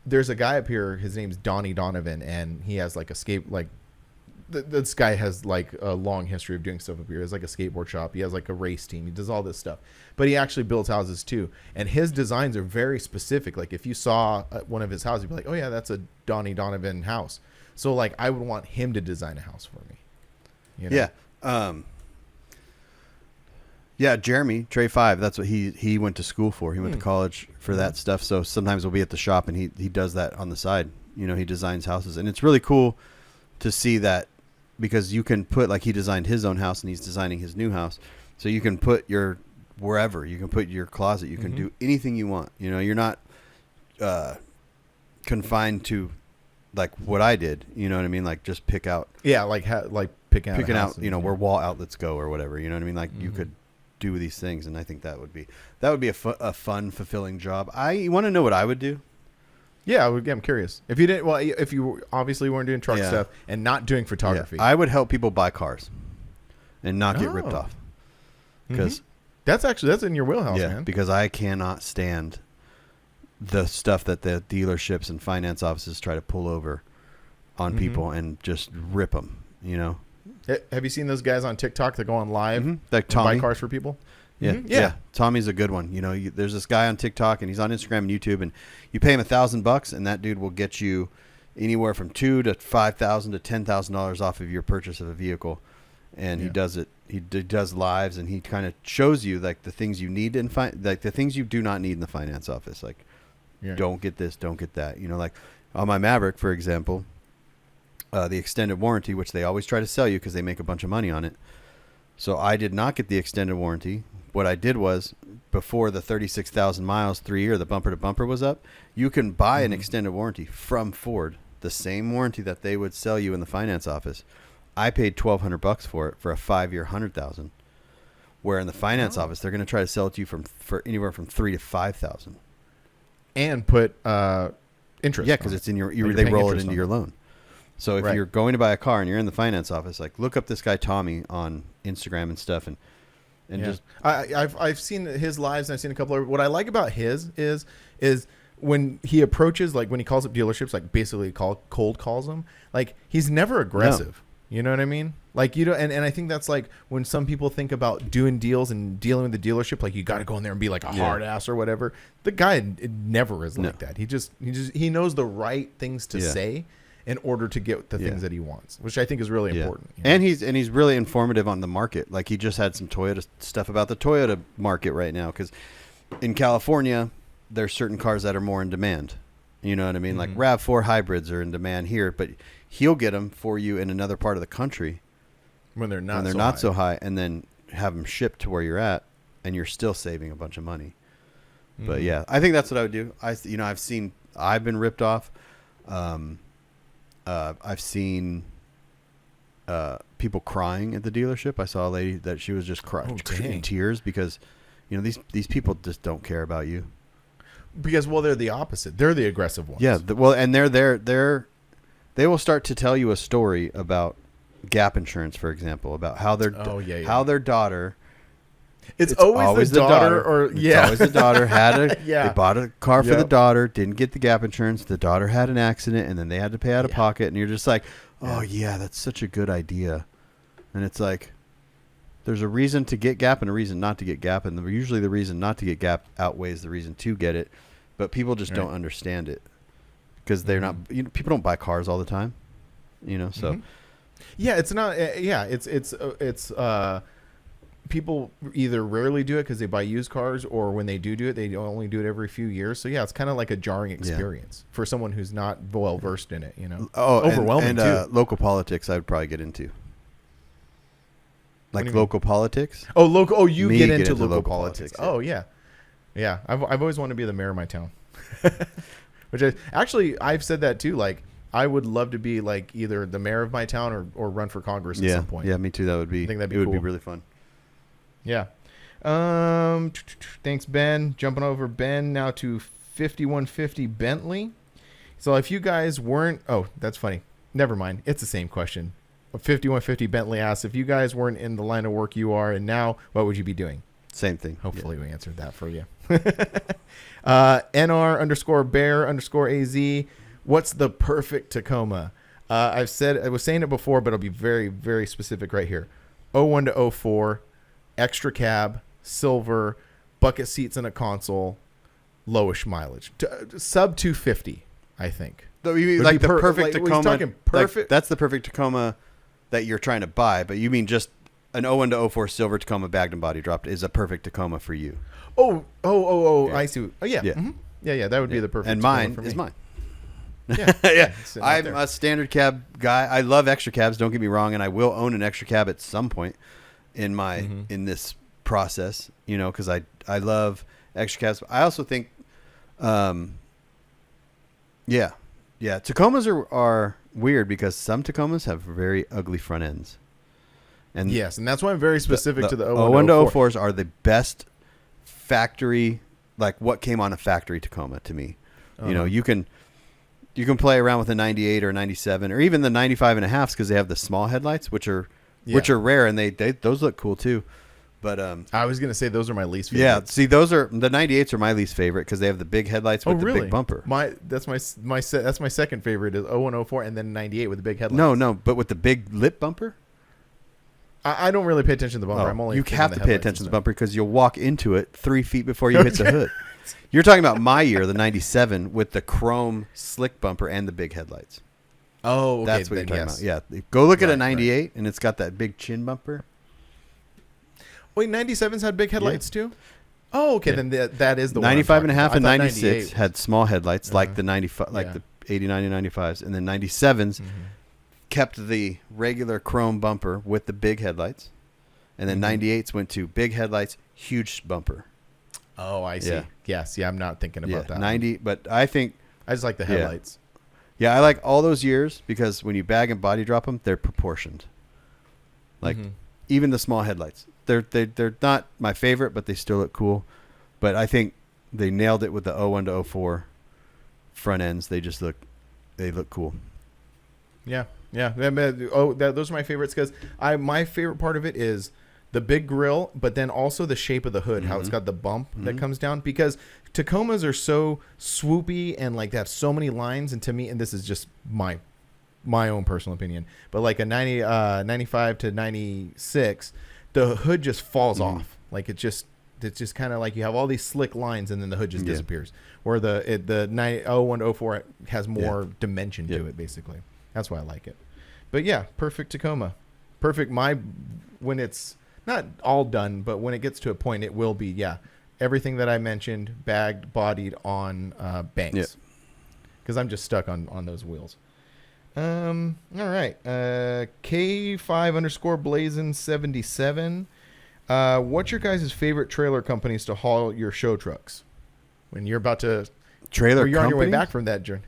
there's a guy up here. His name's Donnie Donovan, and he has like this guy has like a long history of doing stuff up here. He has like a skateboard shop. He has like a race team. He does all this stuff, but he actually builds houses too. And his designs are very specific. Like if you saw one of his houses, you'd be like, oh yeah, that's a Donnie Donovan house. So like I would want him to design a house for me. You know? Yeah. Jeremy, Trey 5, that's what he went to school for. He went to college for that stuff. So sometimes we'll be at the shop and he does that on the side. You know, he designs houses, and it's really cool to see that, because you can put, like, he designed his own house and he's designing his new house. So you can put your wherever, you can put your closet, you can do anything you want. You know, you're not confined to like what I did. You know what I mean? Like just pick out. Yeah, picking out. You know, where wall outlets go or whatever. You know what I mean? Like you could do these things, and I think that would be a fun, fulfilling job. You want to know what I would do? Yeah, I'm curious. If you didn't, well, if you obviously weren't doing truck stuff and not doing photography, I would help people buy cars and not get ripped off. Because that's in your wheelhouse, man. Because I cannot stand the stuff that the dealerships and finance offices try to pull over on people and just rip them. You know. Have you seen those guys on TikTok that go on live like Tommy? Buy cars for people? Yeah. Tommy's a good one. You know, there's this guy on TikTok and he's on Instagram and YouTube, and you pay him $1,000 and that dude will get you anywhere from $2,000 to $5,000 to $10,000 off of your purchase of a vehicle. And he does it. He does lives, and he kind of shows you like the things you need and like the things you do not need in the finance office. Like, don't get this, don't get that. You know, like on my Maverick, for example, the extended warranty, which they always try to sell you because they make a bunch of money on it. So I did not get the extended warranty. What I did was, before the 36,000 miles, 3 year, the bumper to bumper was up, you can buy an extended warranty from Ford, the same warranty that they would sell you in the finance office. I paid $1,200 for it for a 5 year, 100,000. Where in the finance office, they're going to try to sell it to you for anywhere from $3,000 to $5,000. And put interest. Yeah, because it's in they roll it into your loan. So if you're going to buy a car and you're in the finance office, like look up this guy Tommy on Instagram and stuff, and just I've seen his lives, and I've seen a couple of. What I like about his is when he approaches, like when he calls up dealerships, like basically cold calls them, like he's never aggressive. No. You know what I mean? Like you know, and I think that's like when some people think about doing deals and dealing with the dealership, like you got to go in there and be like a hard ass or whatever. The guy never is like that. He knows the right things to say in order to get the things that he wants, which I think is really important. You know? And he's really informative on the market. Like he just had some Toyota stuff about the Toyota market right now, because in California there's certain cars that are more in demand. You know what I mean? Like RAV4 hybrids are in demand here, but he'll get them for you in another part of the country when they're not so high, and then have them shipped to where you're at, and you're still saving a bunch of money. But yeah, I think that's what I would do. I've been ripped off. I've seen people crying at the dealership. I saw a lady that she was just in tears because, you know, these people just don't care about you. Because they're the opposite. They're the aggressive ones. Yeah. And they will start to tell you a story about gap insurance, for example, about how their daughter. It's always the daughter. It's always the daughter they bought a car for the daughter, didn't get the gap insurance. The daughter had an accident, and then they had to pay out of pocket. And you're just like, oh yeah, that's such a good idea. And it's like, there's a reason to get gap and a reason not to get gap, and usually the reason not to get gap outweighs the reason to get it. But people just don't understand it because they're not. You know, people don't buy cars all the time. You know, so it's not. It's people either rarely do it because they buy used cars, or when they do it, they only do it every few years. So yeah, it's kind of like a jarring experience for someone who's not well versed in it. You know, overwhelming too. Local politics, I would probably get into. Like local politics. Oh, local. Oh, you get into local politics. Oh yeah. I've always wanted to be the mayor of my town. Which I've said that too. Like I would love to be like either the mayor of my town or run for Congress at some point. Yeah, me too. I think that'd be cool. It would be really fun. Yeah. Thanks, Ben. Jumping over Ben now to 5150 Bentley. So if you guys weren't, that's funny. Never mind. It's the same question. 5150 Bentley asks, if you guys weren't in the line of work you are and now, what would you be doing? Same thing. Hopefully we answered that for you. NR_bear_AZ. What's the perfect Tacoma? I was saying it before, but I'll be very, very specific right here. 01 to 04, extra cab, silver, bucket seats and a console, lowish mileage. Sub 250, I think. So you mean like the perfect Tacoma? Perfect. That's the perfect Tacoma that you're trying to buy, but you mean just an 01 to 04 silver Tacoma bagged and body dropped is a perfect Tacoma for you. Yeah. I see. Oh yeah. Yeah. Mm-hmm. Yeah. That would be the perfect. And Tacoma mine for me. is mine. Yeah. I'm a standard cab guy. I love extra cabs. Don't get me wrong. And I will own an extra cab at some point in my, in this process, you know, cause I love extra cabs. I also think, Yeah, Tacomas are weird because some Tacomas have very ugly front ends. And yes, and that's why I'm very specific to the 01 to 04. 04s are the best factory, like what came on a factory Tacoma to me. You know, you can play around with a 98 or 97 or even the 95 and a halves because they have the small headlights, which are rare, and they those look cool too. But I was gonna say those are my least favorite. Yeah, see, those are the 98s are my least favorite because they have the big headlights with the big bumper. That's my second favorite is 0104 and then 98 with the big headlights. No, but with the big lip bumper. I don't really pay attention to the bumper. I'm only you have to pay attention to the bumper because you'll walk into it 3 feet before you hit the hood. You're talking about my year, the 97, with the chrome slick bumper and the big headlights. Oh, okay. That's what you're talking about. Yeah. Go look at a 98, and it's got that big chin bumper. Wait, 97s had big headlights too? Oh, okay. Then that is the 95 and a half and 96 98 had small headlights like the 95, like the 80, 90, 95s. And then 97s kept the regular chrome bumper with the big headlights. And then 98s went to big headlights, huge bumper. Oh, I see. Yes. Yeah, I'm not thinking about that. 90, but I think I just like the headlights. Yeah, I like all those years because when you bag and body drop them, they're proportioned. Like even the small headlights. They're not my favorite, but they still look cool. But I think they nailed it with the 01 to 04 front ends. They look cool. Yeah. Those are my favorites because my favorite part of it is the big grill, but then also the shape of the hood, how it's got the bump that comes down. Because Tacomas are so swoopy and like they have so many lines, and to me, and this is just my own personal opinion, but like a 95 to 96, the hood just falls off. Like it's just kind of like you have all these slick lines and then the hood just disappears. Where the 01 to 04 has more dimension to it, basically. That's why I like it. But yeah, perfect Tacoma. Perfect. When it's not all done, but when it gets to a point, it will be, everything that I mentioned, bagged, bodied on banks. Because I'm just stuck on those wheels. All right. K5_Blazin77. What's your guys' favorite trailer companies to haul your show trucks when you're about to trailer? You're on your way back from that journey.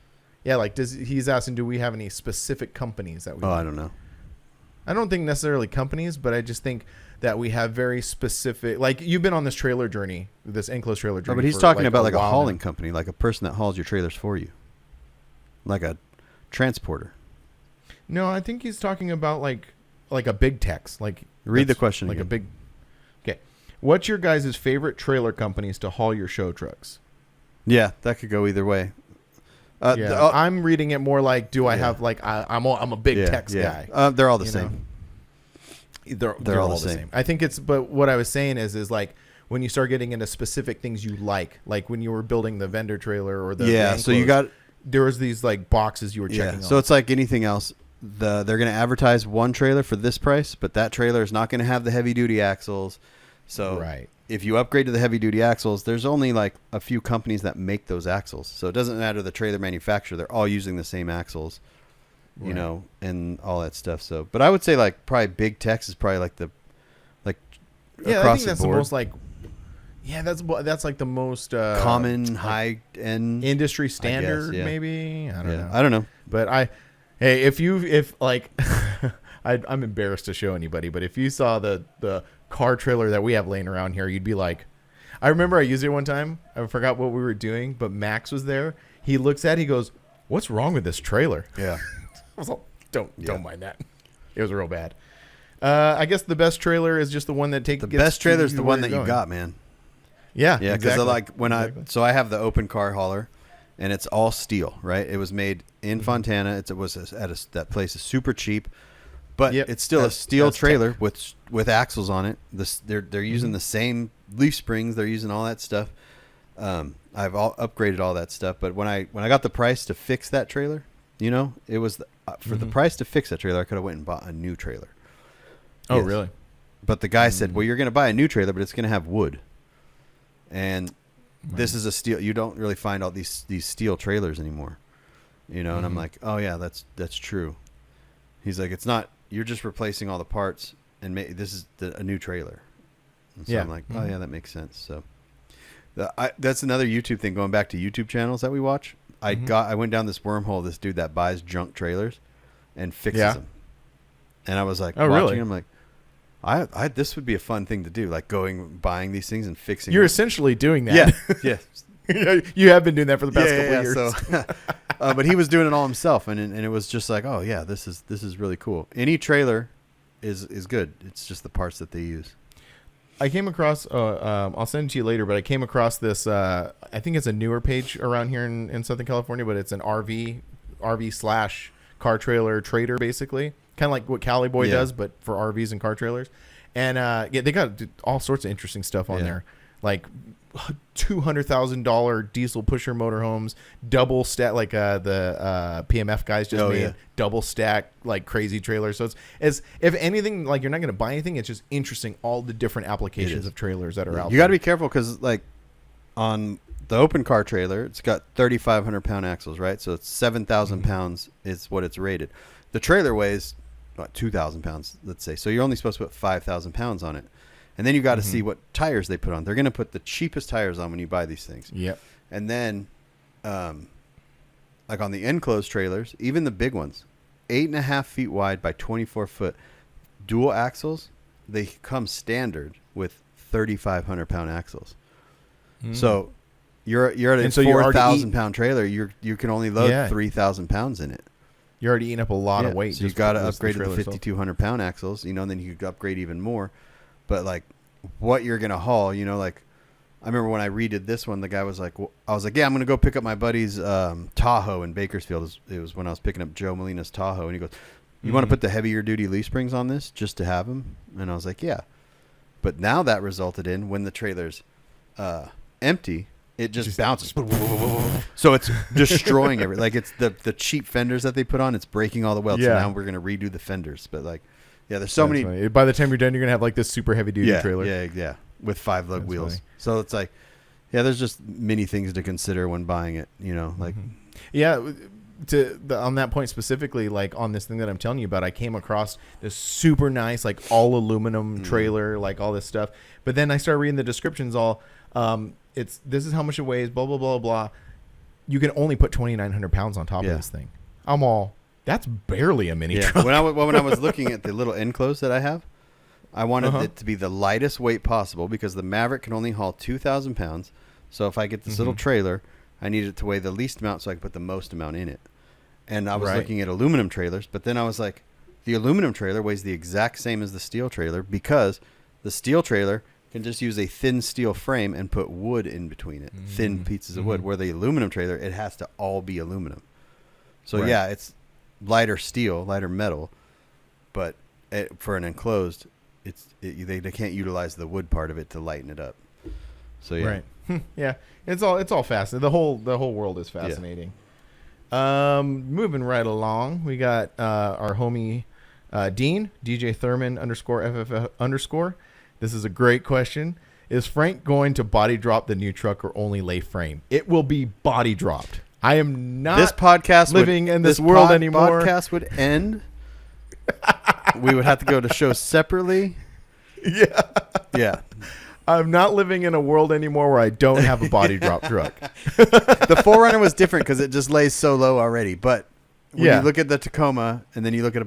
Yeah, like he's asking, do we have any specific companies that we? I don't know. I don't think necessarily companies, but I just think that we have very specific. Like you've been on this trailer journey, this enclosed trailer journey. But he's talking about like a hauling company, like a person that hauls your trailers for you, like a transporter. No, I think he's talking about like a big Tex. Like read the question. Like again. a big. Okay, what's your guys' favorite trailer companies to haul your show trucks? Yeah, that could go either way. I'm reading it more like, do I have like I'm a big Tex guy. They're all the same. They're all the same. I think but what I was saying is like when you start getting into specific things you like when you were building the vendor trailer or the so you got there was these like boxes you were checking on. So it's like anything else. They're going to advertise one trailer for this price, but that trailer is not going to have the heavy duty axles. So if you upgrade to the heavy duty axles, there's only like a few companies that make those axles. So it doesn't matter the trailer manufacturer. They're all using the same axles, you know, and all that stuff. So, but I would say like probably Big Tex is probably like I think that's the most like, that's like the most common high end industry standard, maybe. I don't know. I don't know. But if I'm embarrassed to show anybody, but if you saw the car trailer that we have laying around here, you'd be like, I remember I used it one time. I forgot what we were doing, but Max was there. He looks at it, he goes, "What's wrong with this trailer?" Yeah. I was like, don't mind that. It was real bad. I guess the best trailer is just the one that the best trailer is the one that you got, man. Yeah, yeah. Because I have the open car hauler, and it's all steel, right? It was made in Fontana. It was that place is super cheap, but it's still a steel trailer with axles on it. They're using the same leaf springs. They're using all that stuff. I've upgraded all that stuff, but when I got the price to fix that trailer, you know, it was for the price to fix that trailer, I could have went and bought a new trailer. Oh, really? But the guy said, "Well, you're going to buy a new trailer, but it's going to have wood." And this is a steel. You don't really find all these steel trailers anymore, you know. And I'm like, "Oh yeah, that's true." He's like, "It's not. You're just replacing all the parts, and this is a new trailer." And so I'm like, "Oh yeah, that makes sense." So that's another YouTube thing. Going back to YouTube channels that we watch, I went down this wormhole. This dude that buys junk trailers and fixes them, and I was like, oh, watching really? him like, I this would be a fun thing to do, like buying these things and fixing. You're them. essentially doing that. Yeah. You have been doing that for the past couple of years. So, but he was doing it all himself, and it was just like, oh yeah, this is really cool. Any trailer is good. It's just the parts that they use. I came across. I'll send it to you later, but I came across this. I think it's a newer page around here in Southern California, but it's an RV / car trailer trader, basically, kind of like what Cali Boy does, but for RVs and car trailers. And they got all sorts of interesting stuff on there, like $200,000 diesel pusher motorhomes, double stack, like the PMF guys just made double stack, like crazy trailers. So it's if anything, like, you're not going to buy anything. It's just interesting, all the different applications of trailers that are out there. You got to be careful because, like, on the open car trailer, it's got 3,500 pound axles, right? So it's 7,000 pounds is what it's rated. The trailer weighs about 2,000 pounds, let's say. So you're only supposed to put 5,000 pounds on it. And then you got to see what tires they put on. They're going to put the cheapest tires on when you buy these things. Yep. And then, like on the enclosed trailers, even the big ones, 8.5 feet wide by 24 foot, dual axles, they come standard with 3,500 pound axles. So you're at a 4,000 pound trailer. You can only load 3,000 pounds in it. You're already eating up a lot of weight. So you've got to upgrade to the 5,200 pound axles, and then you could upgrade even more. But like what you're going to haul, like I remember when I redid this one, the guy was like, I was like, yeah, I'm going to go pick up my buddy's Tahoe in Bakersfield. It was when I was picking up Joe Molina's Tahoe. And he goes, you want to put the heavier duty leaf springs on this just to have them? And I was like, yeah. But now that resulted in when the trailer's empty, it just bounces. So it's destroying everything. Like it's the cheap fenders that they put on. It's breaking all the welds. So now we're going to redo the fenders. But like, yeah, there's so many. Funny. By the time you're done, you're going to have like this super heavy duty trailer. Yeah. With 5 lug wheels. Funny. So it's like, there's just many things to consider when buying it, like. Yeah. On that point specifically, like on this thing that I'm telling you about, I came across this super nice, like all aluminum trailer, like all this stuff. But then I started reading the descriptions this is how much it weighs, blah, blah, blah, blah. You can only put 2,900 pounds on top of this thing. That's barely a mini truck. When I was looking at the little enclosed that I have, I wanted it to be the lightest weight possible because the Maverick can only haul 2,000 pounds. So if I get this little trailer, I need it to weigh the least amount so I can put the most amount in it. And I was looking at aluminum trailers, but then I was like, the aluminum trailer weighs the exact same as the steel trailer because the steel trailer can just use a thin steel frame and put wood in between it, thin pieces of wood, where the aluminum trailer, it has to all be aluminum. So it's lighter steel, lighter metal, but for an enclosed, they can't utilize the wood part of it to lighten it up. So it's all fascinating. The whole world is fascinating. Moving right along, we got our homie Dean, DJ Thurman _FF_. This is a great question. Is Frank going to body drop the new truck or only lay frame? It will be body dropped. I am not living in this world anymore. This podcast would end. We would have to go to shows separately. Yeah. I'm not living in a world anymore where I don't have a body drop truck. The 4Runner was different because it just lays so low already. But when you look at the Tacoma and then you look at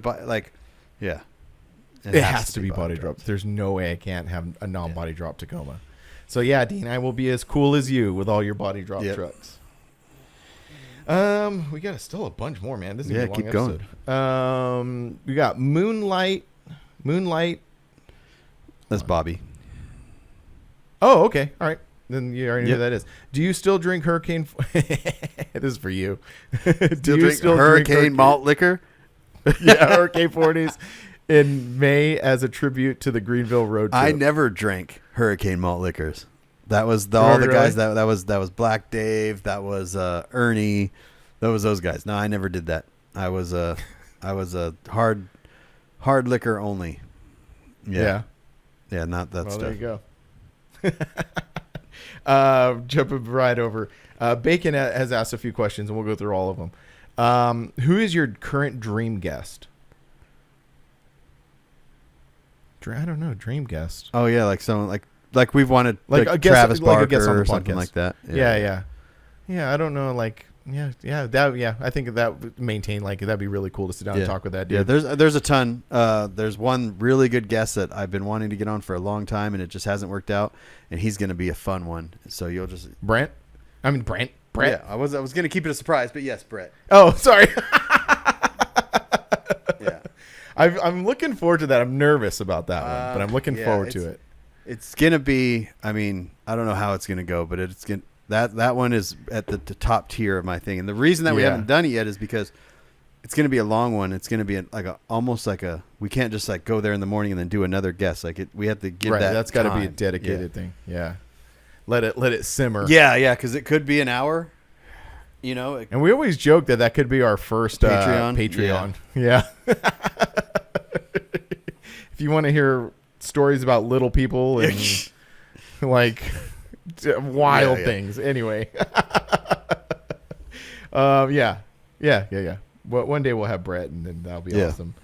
it has to be body dropped. There's no way I can't have a non-body drop Tacoma. So Dean, I will be as cool as you with all your body drop trucks. We got still a bunch more, man. This is a long episode. Going. We got Moonlight. That's Bobby. Oh, okay. All right. Then you already know who that is. Do you still drink Hurricane? This is for you. Do you still drink Hurricane malt liquor? Hurricane 40s in May as a tribute to the Greenville road trip. I never drank Hurricane malt liquors. That was all the guys. That was Black Dave. That was Ernie. That was those guys. No, I never did that. I was a hard liquor only. Yeah, not that stuff. There you go. Jumping right over. Bacon has asked a few questions, and we'll go through all of them. Who is your current dream guest? I don't know. Dream guest. Oh yeah, like someone like we've wanted like a guest, Travis Barker or something like that. Yeah. I don't know. Like I think that would maintain, like, that'd be really cool to sit down and talk with that dude. Yeah, there's a ton. There's one really good guest that I've been wanting to get on for a long time, and it just hasn't worked out. And he's going to be a fun one. So you'll just Brent. Yeah, I was going to keep it a surprise, but yes, Brett. Oh, sorry. Yeah, I'm looking forward to that. I'm nervous about that one, but I'm looking forward to it. It's gonna be. I mean, I don't know how it's gonna go, but it's gonna that one is at the top tier of my thing. And the reason that we haven't done it yet is because it's gonna be a long one. It's gonna be almost like a. We can't just like go there in the morning and then do another guest. Like we have to give that. That's got to be a dedicated thing. Yeah, let it simmer. Yeah, because it could be an hour. You know, and we always joke that could be our first Patreon. Yeah. If you want to hear stories about little people and like wild things, anyway. Yeah. Well, one day we'll have Brett, and then that'll be awesome.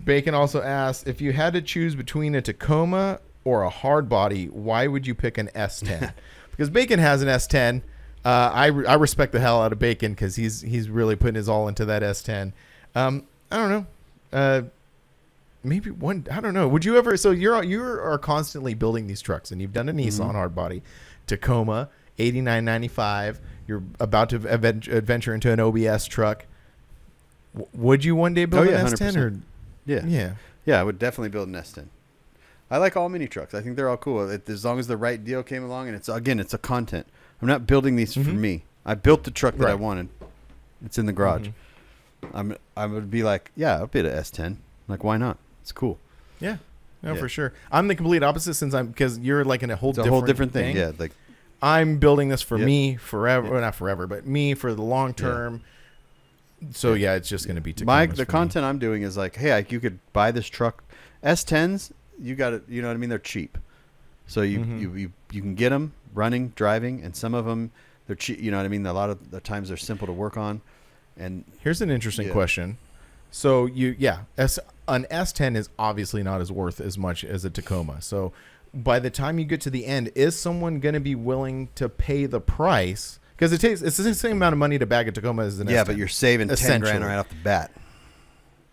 Bacon also asks, if you had to choose between a Tacoma or a hard body, why would you pick an S10? Because Bacon has an S10. I respect the hell out of Bacon because he's really putting his all into that S10. I don't know. Maybe one. I don't know. Would you ever? So you are constantly building these trucks, and you've done a Nissan hardbody, Tacoma, $89.95. You're about to adventure into an OBS truck. Would you one day build an S10? 100%. Or yeah. I would definitely build an S10. I like all mini trucks. I think they're all cool. As long as the right deal came along, and it's a content. I'm not building these for me. I built the truck that I wanted. It's in the garage. I would be like, I'll bid an S10. Like, why not? It's cool. Yeah. No, for sure. I'm the complete opposite because you're like in a whole different thing. Yeah. Like, I'm building this for me forever. Well, not forever, but me for the long term. So it's just going to be the content I'm doing is like, hey, you could buy this truck. S10s, you got it. You know what I mean? They're cheap. So you can get them running, driving, and some of them they're cheap. You know what I mean? A lot of the times they're simple to work on. And here's an interesting question. So an S10 is obviously not worth as much as a Tacoma. So by the time you get to the end, is someone going to be willing to pay the price? Because it's the same amount of money to bag a Tacoma as an S10. Yeah, but you're saving $10,000 right off the bat.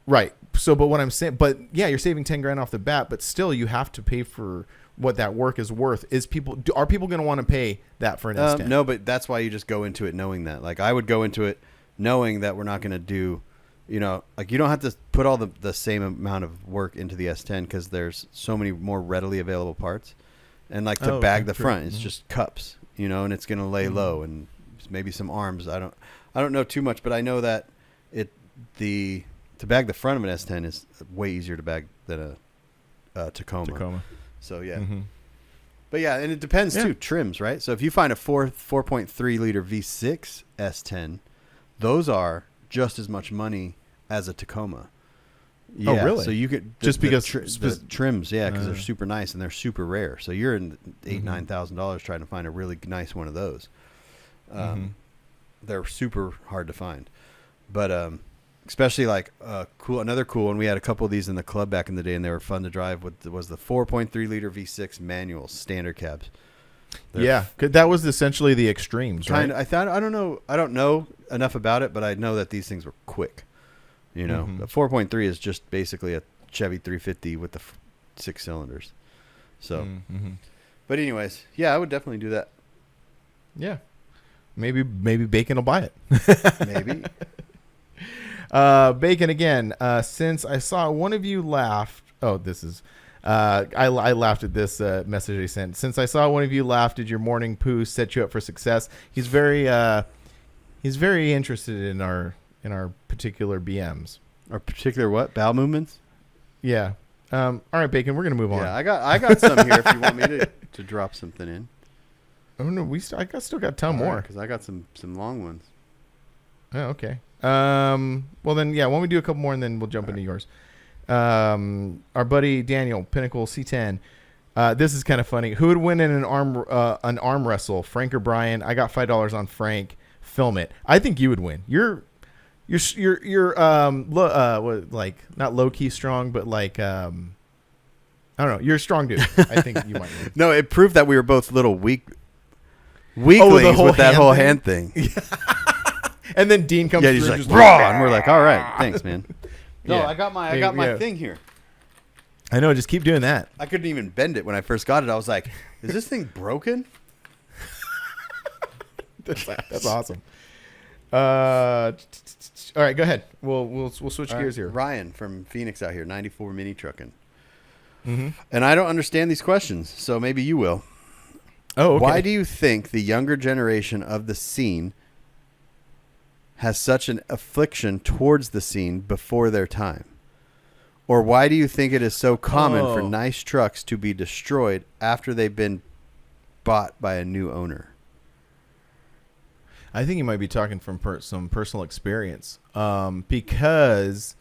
Right. So, but what I'm saying, you're saving $10,000 off the bat, but still you have to pay for what that work is worth. Are people going to want to pay that for an S10? No, but that's why you just go into it knowing that. Like I would go into it knowing that we're not going to do, like you don't have to put all the same amount of work into the S10 because there's so many more readily available parts. And like to bag the front, it's just cups, and it's going to lay low and maybe some arms. I don't know too much, but I know that to bag the front of an S10 is way easier to bag than a Tacoma. So but and it depends too. Trims, right? So if you find a 4.3 liter V6 S10, those are just as much money as a Tacoma. Yeah, oh, really? So you could just because the trims, because they're super nice and they're super rare. So you're in $8,000-$9,000 trying to find a really nice one of those. They're super hard to find, but especially like another cool one. We had a couple of these in the club back in the day, and they were fun to drive. Was the 4.3 liter V6 manual standard cabs. That was essentially the extremes, right? I don't know enough about it, but I know that these things were quick. The 4.3 is just basically a Chevy 350 with the 6 cylinders. So, but anyways, I would definitely do that. Yeah, maybe Bacon will buy it. Maybe. Bacon again. Since I saw one of you laughed. Oh, this is. I laughed at this message I sent. Since I saw one of you laugh, did your morning poo set you up for success? He's very interested in our particular BMs. Our particular what? Bowel movements? Yeah. All right, Bacon. We're gonna move on. Yeah, I got some here. If you want me to drop something in. Oh no, I still got a ton more because I got some long ones. Oh, okay. Well then, why don't we do a couple more and then we'll jump into yours. Our buddy Daniel, Pinnacle C10. This is kind of funny. Who would win in an arm wrestle, Frank or Brian? I got $5 on Frank. Film it. I think you would win. You're not low key strong, but like I don't know. You're a strong dude. I think you might win. No, it proved that we were both little weak weaklings whole with that hand whole thing? hand thing. And then Dean comes Yeah, through he's and like, just raw, and we're like, all right, thanks, man. No, Yeah. I got my Yeah. thing here. I know, just keep doing that. I couldn't even bend it when I first got it. I was like, is this thing broken? That's awesome. All right, go ahead. We'll switch gears here. Ryan from Phoenix out here, 94 mini trucking. Mm-hmm. And I don't understand these questions, so maybe you will. Oh, okay. Why do you think the younger generation of the scene has such an affliction towards the scene before their time? Or why do you think it is so common for nice trucks to be destroyed after they've been bought by a new owner? I think you might be talking from some personal experience, because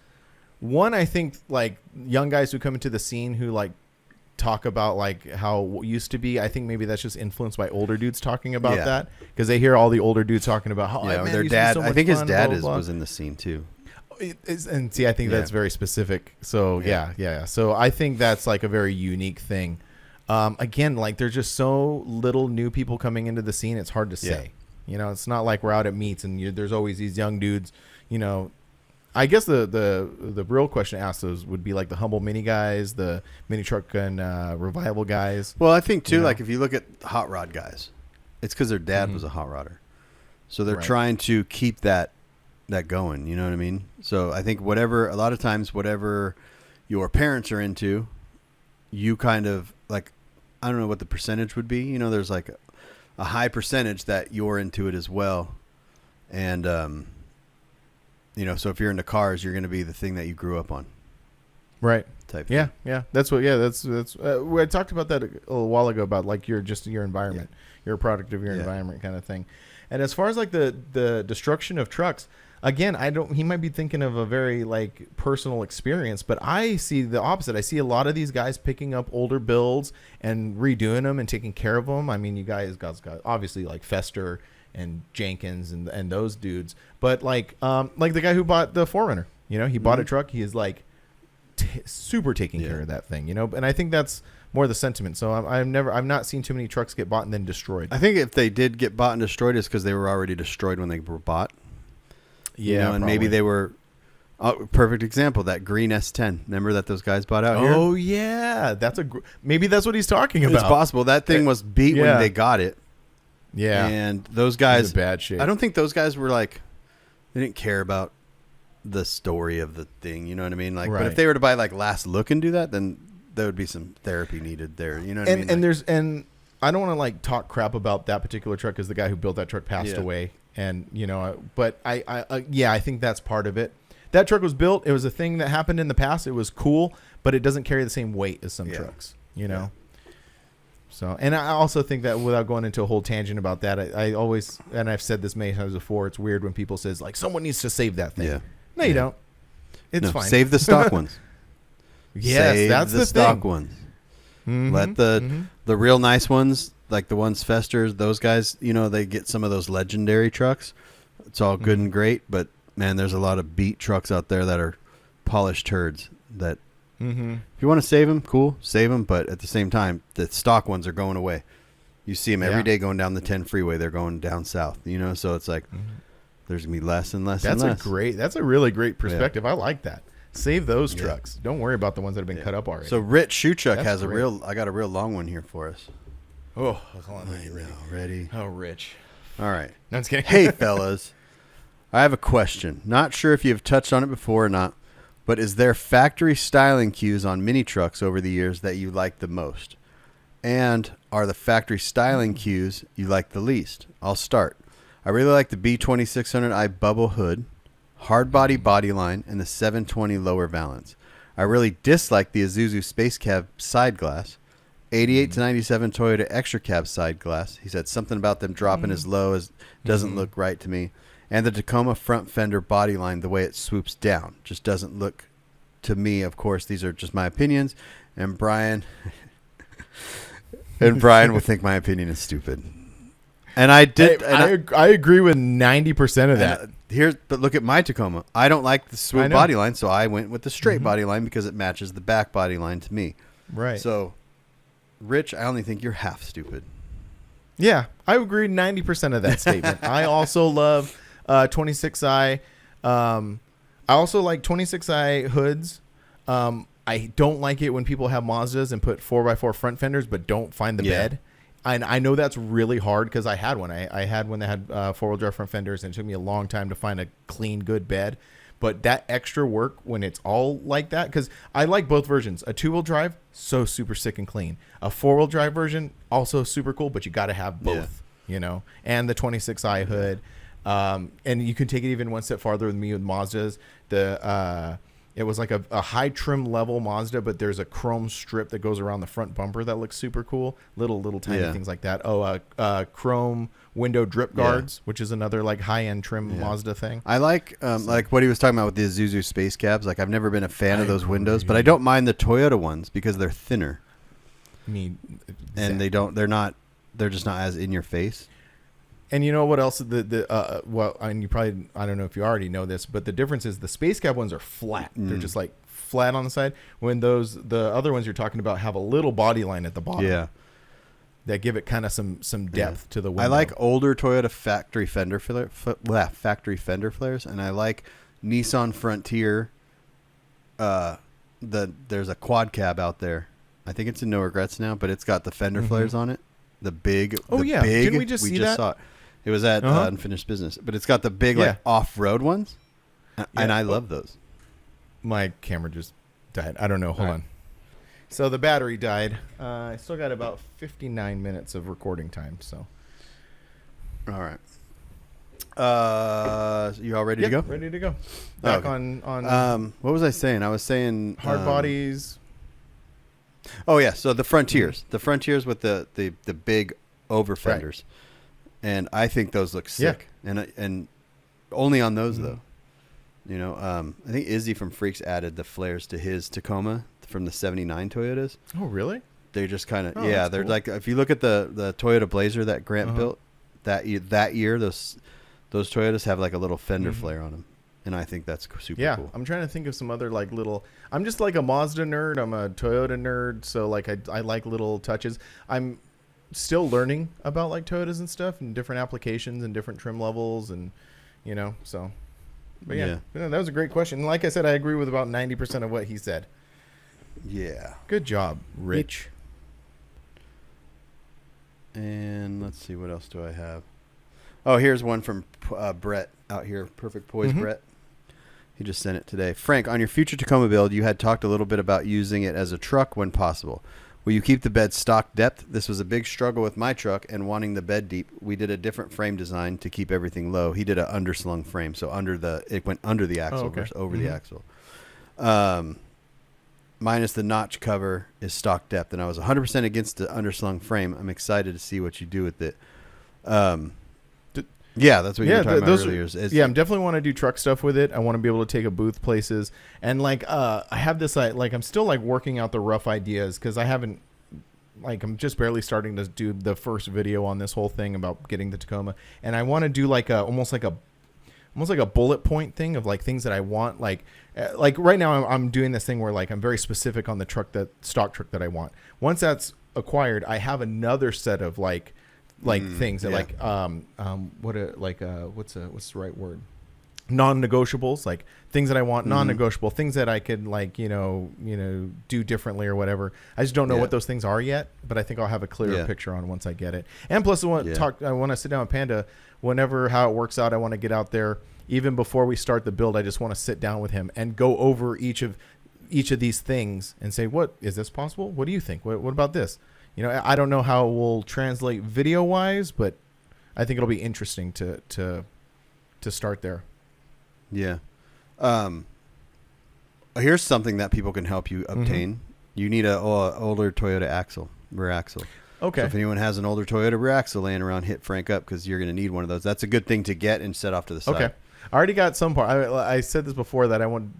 one, I think like young guys who come into the scene who like talk about like how it used to be. I think maybe that's just influenced by older dudes talking about that, because they hear all the older dudes talking about how Yeah, or man, their it used to be dad. so I much think his fun, dad blah, blah, blah. was in the scene too. And see, I think that's very specific. So yeah. So I think that's like a very unique thing. Again, like there's just so little new people coming into the scene. It's hard to say. You know, it's not like we're out at meets and there's always these young dudes. You know, I guess the real question asked those would be like the humble mini guys, the mini truck and revival guys. Well, I think too, like if you look at hot rod guys, it's because their dad was a hot rodder, so they're trying to keep that going. You know what I mean? So I think a lot of times whatever your parents are into, you kind of like, I don't know what the percentage would be. You know, there's like a high percentage that you're into it as well. And, you know, so if you're into cars, you're going to be the thing that you grew up on. Right. Type Yeah. thing. Yeah. That's I talked about that a little while ago about like your environment, you're a product of your environment kind of thing. And as far as like the destruction of trucks, again, he might be thinking of a very like personal experience, but I see the opposite. I see a lot of these guys picking up older builds and redoing them and taking care of them. I mean, you guys got obviously like Fester and Jenkins and those dudes, but like the guy who bought the 4Runner, you know, he bought a truck. He is like super taking care of that thing, you know, and I think that's more the sentiment. So I've not seen too many trucks get bought and then destroyed. I think if they did get bought and destroyed, it's because they were already destroyed when they were bought. Yeah, you know, and maybe they were perfect example, that green S10. Remember that those guys bought out here? Oh yeah, maybe that's what he's talking about. It's possible that thing was beat when they got it. Yeah, and those guys in bad shape. I don't think those guys were like, they didn't care about the story of the thing. You know what I mean? Like, but if they were to buy like last look and do that, then there would be some therapy needed there. You know what I mean? And I don't want to like talk crap about that particular truck because the guy who built that truck passed away. And, you know, but I think that's part of it. That truck was built. It was a thing that happened in the past. It was cool, but it doesn't carry the same weight as some trucks, you know? So, and I also think that without going into a whole tangent about that, I always, and I've said this many times before, it's weird when people says like, someone needs to save that thing. Yeah. No, you don't. It's fine. Save the stock ones. Yes, save that's the stock thing. ones. Mm-hmm, let the real nice ones, like the ones Festers, those guys, you know, they get some of those legendary trucks. It's all good and great, but man, there's a lot of beat trucks out there that are polished turds that if you want to save them, cool, save them. But at the same time, the stock ones are going away. You see them every day going down the 10 freeway. They're going down south, you know, so it's like there's going to be less and less and less. That's a really great perspective. I like that. Save those trucks. Don't worry about the ones that have been cut up already. So Rich Shoechuck has I got a real long one here for us. Oh, hold on. Ready? Oh, Rich. All right. No, I'm just kidding. Hey, fellas. I have a question. Not sure if you've touched on it before or not, but is there factory styling cues on mini trucks over the years that you like the most? And are the factory styling cues you like the least? I'll start. I really like the B2600i bubble hood, hard body line, and the 720 lower valance. I really dislike the Isuzu Space Cab side glass. 88 to 97 Toyota Extra Cab side glass. He said something about them dropping as low as doesn't look right to me. And the Tacoma front fender body line, the way it swoops down, just doesn't look to me. Of course, these are just my opinions. And Brian will think my opinion is stupid. And I did. I agree with 90% of that. But look at my Tacoma. I don't like the swoop body line, so I went with the straight body line because it matches the back body line to me. Right. So, Rich, I only think you're half stupid. Yeah, I agree 90% of that statement. I also love 26i. I also like 26i hoods. I don't like it when people have Mazdas and put 4x4 front fenders but don't find the bed. And I know that's really hard because I had one. I had one that had four-wheel drive front fenders, and it took me a long time to find a clean, good bed. But that extra work when it's all like that, because I like both versions. A two-wheel drive, so super sick and clean. A four-wheel drive version, also super cool, but you got to have both, you know. And the 26i hood. And you can take it even one step farther with me with Mazdas. It was like a high trim level Mazda, but there's a chrome strip that goes around the front bumper that looks super cool. Little tiny things like that. Chrome window drip guards, which is another like high end trim Mazda thing. I like what he was talking about with the Isuzu space cabs. Like I've never been a fan of those windows, but I don't mind the Toyota ones because they're thinner. I mean, and they're just not as in your face. And you know what else? And you probably, I don't know if you already know this, but the difference is the space cab ones are flat. They're just like flat on the side. When the other ones you're talking about have a little body line at the bottom. Yeah. That give it kind of some depth to the window. I like older Toyota factory fender flares, and I like Nissan Frontier. There's a quad cab out there. I think it's in No Regrets now, but it's got the fender flares on it. The big. Didn't we just see that? Saw it. It was at Unfinished Business, but it's got the big like off-road ones, and I love those. My camera just died. I don't know. Hold on. So the battery died. I still got about 59 minutes of recording time. So. All right. You all ready to go? Ready to go. Back on. What was I saying? I was saying hard bodies. Oh yeah, so the Frontiers with the big over fenders, and I think those look sick. And only on those though, you know. I think Izzy from Freaks added the flares to his Tacoma from the '79 Toyotas. Oh really? They're just kind of they're cool. Like if you look at the Toyota Blazer that Grant built that year, those Toyotas have like a little fender flare on them. And I think that's super cool. I'm trying to think of some other like little. I'm just like a Mazda nerd. I'm a Toyota nerd, so like I like little touches. I'm still learning about like Toyotas and stuff and different applications and different trim levels and you know so. But yeah, that was a great question. And like I said, I agree with about 90% of what he said. Yeah. Good job, Rich. And let's see, what else do I have? Oh, here's one from Brett out here. Perfect Poise Brett. He just sent it today. Frank, on your future Tacoma build, you had talked a little bit about using it as a truck when possible. Will you keep the bed stock depth? This was a big struggle with my truck and wanting the bed deep. We did a different frame design to keep everything low. He did an underslung frame, so it went under the axle versus over the axle. Minus the notch cover is stock depth, and I was 100% against the underslung frame. I'm excited to see what you do with it. Yeah, that's what you were talking about earlier. I definitely want to do truck stuff with it. I want to be able to take a booth places. And like I have this like I'm still like working out the rough ideas because I haven't I'm just barely starting to do the first video on this whole thing about getting the Tacoma. And I want to do like almost like a bullet point thing of like things that I want. Like right now I'm doing this thing where like I'm very specific on the stock truck that I want. Once that's acquired, I have another set of things that what's the right word? Non-negotiables, like things that I want, non-negotiable things that I could do differently or whatever. I just don't know what those things are yet, but I think I'll have a clearer picture on once I get it. And plus I want to sit down with Panda whenever how it works out. I want to get out there even before we start the build. I just want to sit down with him and go over each of these things and say, what is this possible? What do you think? What about this? You know, I don't know how it will translate video wise, but I think it'll be interesting to start there. Yeah. Here's something that people can help you obtain. You need a older Toyota rear axle. Okay. So if anyone has an older Toyota rear axle laying around, hit Frank up because you're going to need one of those. That's a good thing to get and set off to the side. Okay. I already got some part. I said this before that I won't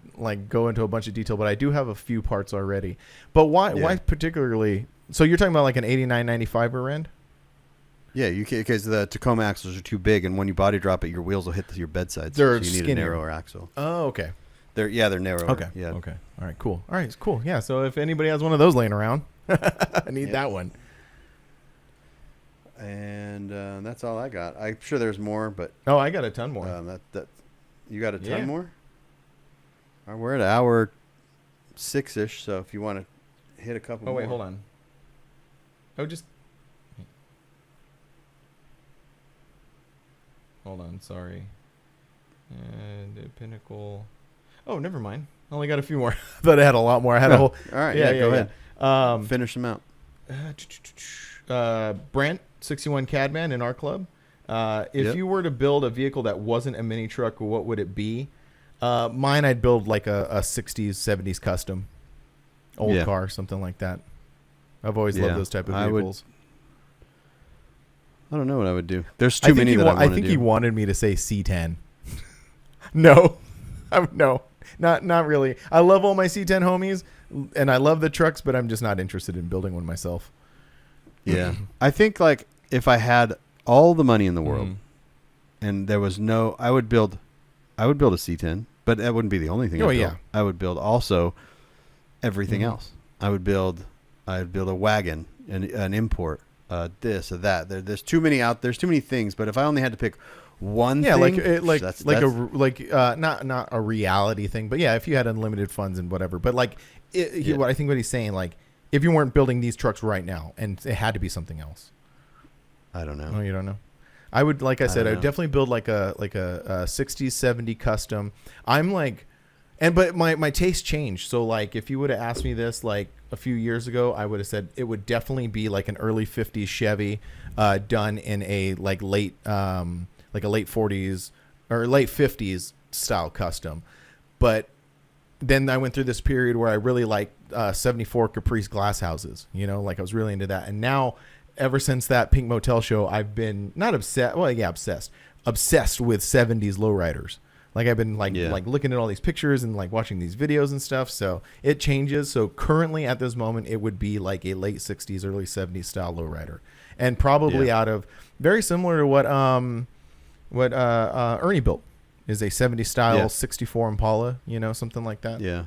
go into a bunch of detail, but I do have a few parts already. But why particularly? So you're talking about like an 89-95 rear end? Yeah, because the Tacoma axles are too big, and when you body drop it, your wheels will hit your bedsides. They're so you need a narrower axle. Oh, okay. They're narrower. Okay. Yeah. Okay. All right. Cool. Yeah. So if anybody has one of those laying around, I need that one. And That's all I got. I'm sure there's more, but I got a ton more. That you got a ton Yeah. more. All right, we're at hour 6-ish, so if you want to hit a couple. Oh wait, more. hold on. Just hold on. Sorry. And Pinnacle. Oh, never mind. I only got a few more. I thought I had a lot more. I had a whole. All right, go ahead. Finish them out. Brent 61 Cadman in our club. If you were to build a vehicle that wasn't a mini truck, what would it be? Mine, I'd build like a 60s, 70s custom, old car, something like that. I've always loved those type of vehicles. I don't know what I would do. There's too many that I want to do. I think he wanted me to say C10. No, no, not really. I love all my C10 homies, and I love the trucks, but I'm just not interested in building one myself. Yeah, I think like if I had all the money in the world, and there was no, I would build a C10, but that wouldn't be the only thing. I would build also everything else. I'd build a wagon, an import, this or that. There's too many there's too many things. But if I only had to pick one thing, not a reality thing, but yeah, if you had unlimited funds and whatever. But like, I think what he's saying, like, if you weren't building these trucks right now, and it had to be something else. I don't know. Oh, you don't know? I would, like I said, I would definitely build like a 60s, 70 custom. I'm like, but my taste changed. So like, if you would have asked me this like a few years ago, I would have said it would definitely be like an early 50s Chevy, done in a like late 40s or late 50s style custom. But then I went through this period where I really liked 74 Caprice glass houses. You know, like I was really into that. And now, ever since that Pink Motel show, I've been not obsessed. Well, yeah, obsessed with 70s lowriders. Like I've been like looking at all these pictures and like watching these videos and stuff. So it changes. So currently at this moment, it would be like a late 60s, early 70s style lowrider, and probably out of very similar to what Ernie built, is a 70s style 64 Impala. You know, something like that. Yeah.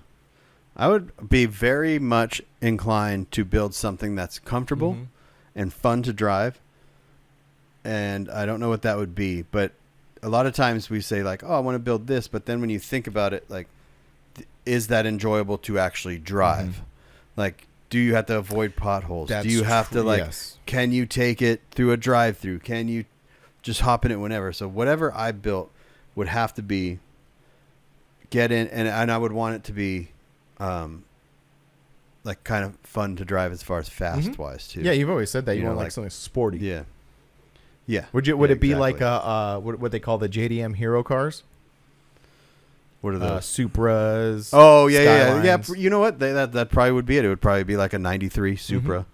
I would be very much inclined to build something that's comfortable and fun to drive. And I don't know what that would be, but a lot of times we say like, oh, I want to build this. But then when you think about it, like, is that enjoyable to actually drive? Like, do you have to avoid potholes? Do you have to like, can you take it through a drive-through? Can you just hop in it whenever? So whatever I built would have to be get in. And I would want it to be, like kind of fun to drive as far as fast wise too. Yeah, you've always said that you want like something sporty. Yeah, yeah. Would it be like what they call the JDM Hero cars? What are those? Supras. Oh yeah, yeah. You know what? That probably would be it. It would probably be like a '93 Supra,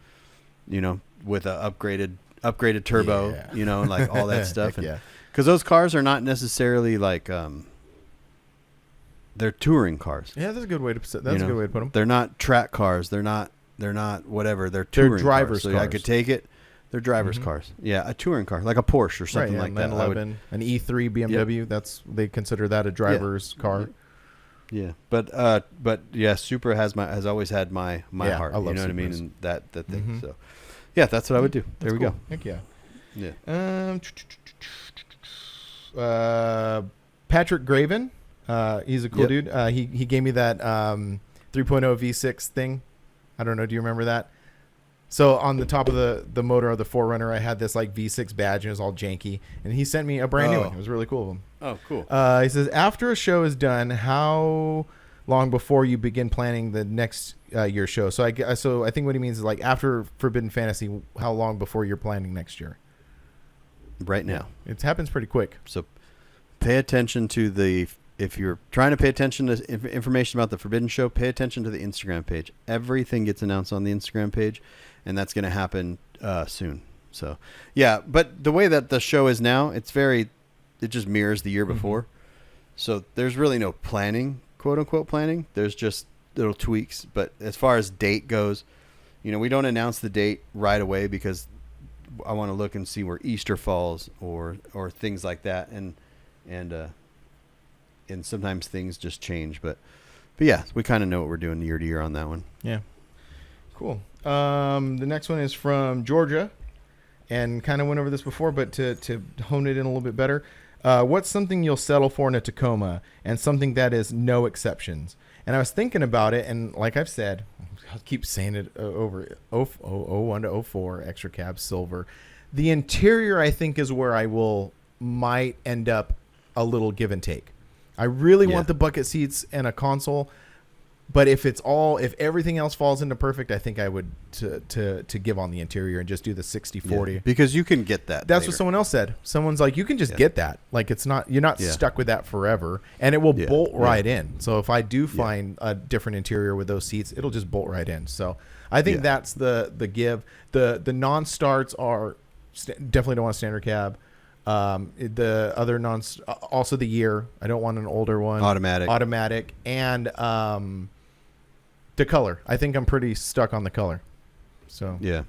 you know, with a upgraded turbo, you know, and like all that stuff. Because those cars are not necessarily like they're touring cars. Yeah, that's a good way to put them. They're not track cars. They're not whatever. They're touring drivers' cars. cars. So I could take it. They're drivers' cars. Yeah, a touring car, like a Porsche or something like that. 911, an E3 BMW. They consider that a driver's car. Yeah, but yeah, Supra has always had my heart. I love, you know Supras. What I mean, and that thing. So yeah, that's what I would do. There we go. Heck yeah. Yeah. Patrick Graven. He's a cool dude. He gave me that 3.0 V6 thing. I don't know. Do you remember that? So on the top of the motor of the 4Runner, I had this like V6 badge, and it was all janky. And he sent me a brand new one. It was really cool of him. Oh, cool. He says, after a show is done, how long before you begin planning the next year's show? So I think what he means is like after Forbidden Fantasy, how long before you're planning next year? Right now. It happens pretty quick. So pay attention to if you're trying to pay attention to information about the Forbidden Show, pay attention to the Instagram page. Everything gets announced on the Instagram page, and that's going to happen soon. So, yeah, but the way that the show is now, it just mirrors the year before. So there's really no planning, quote unquote planning. There's just little tweaks. But as far as date goes, you know, we don't announce the date right away because I want to look and see where Easter falls or things like that, and sometimes things just change, but yeah, we kind of know what we're doing year to year on that one. Yeah, cool. The next one is from Georgia, and kind of went over this before, but to hone it in a little bit better, what's something you'll settle for in a Tacoma and something that is no exceptions? And I was thinking about it, and like I've said, I'll keep saying it over 01 to 04 extra cab silver. The interior, I think, is where I might end up a little give and take. I really want the bucket seats and a console, but if everything else falls into perfect, I think I would to give on the interior and just do the 60-40. Yeah, because you can get that. That's later. What someone else said. Someone's like, you can just get that. Like you're not stuck with that forever, and it will bolt right in. So if I do find a different interior with those seats, it'll just bolt right in. So I think that's the give. The non-starts are definitely don't want a standard cab. The other also the year. I don't want an older one. Automatic, and the color. I think I'm pretty stuck on the color. So yeah.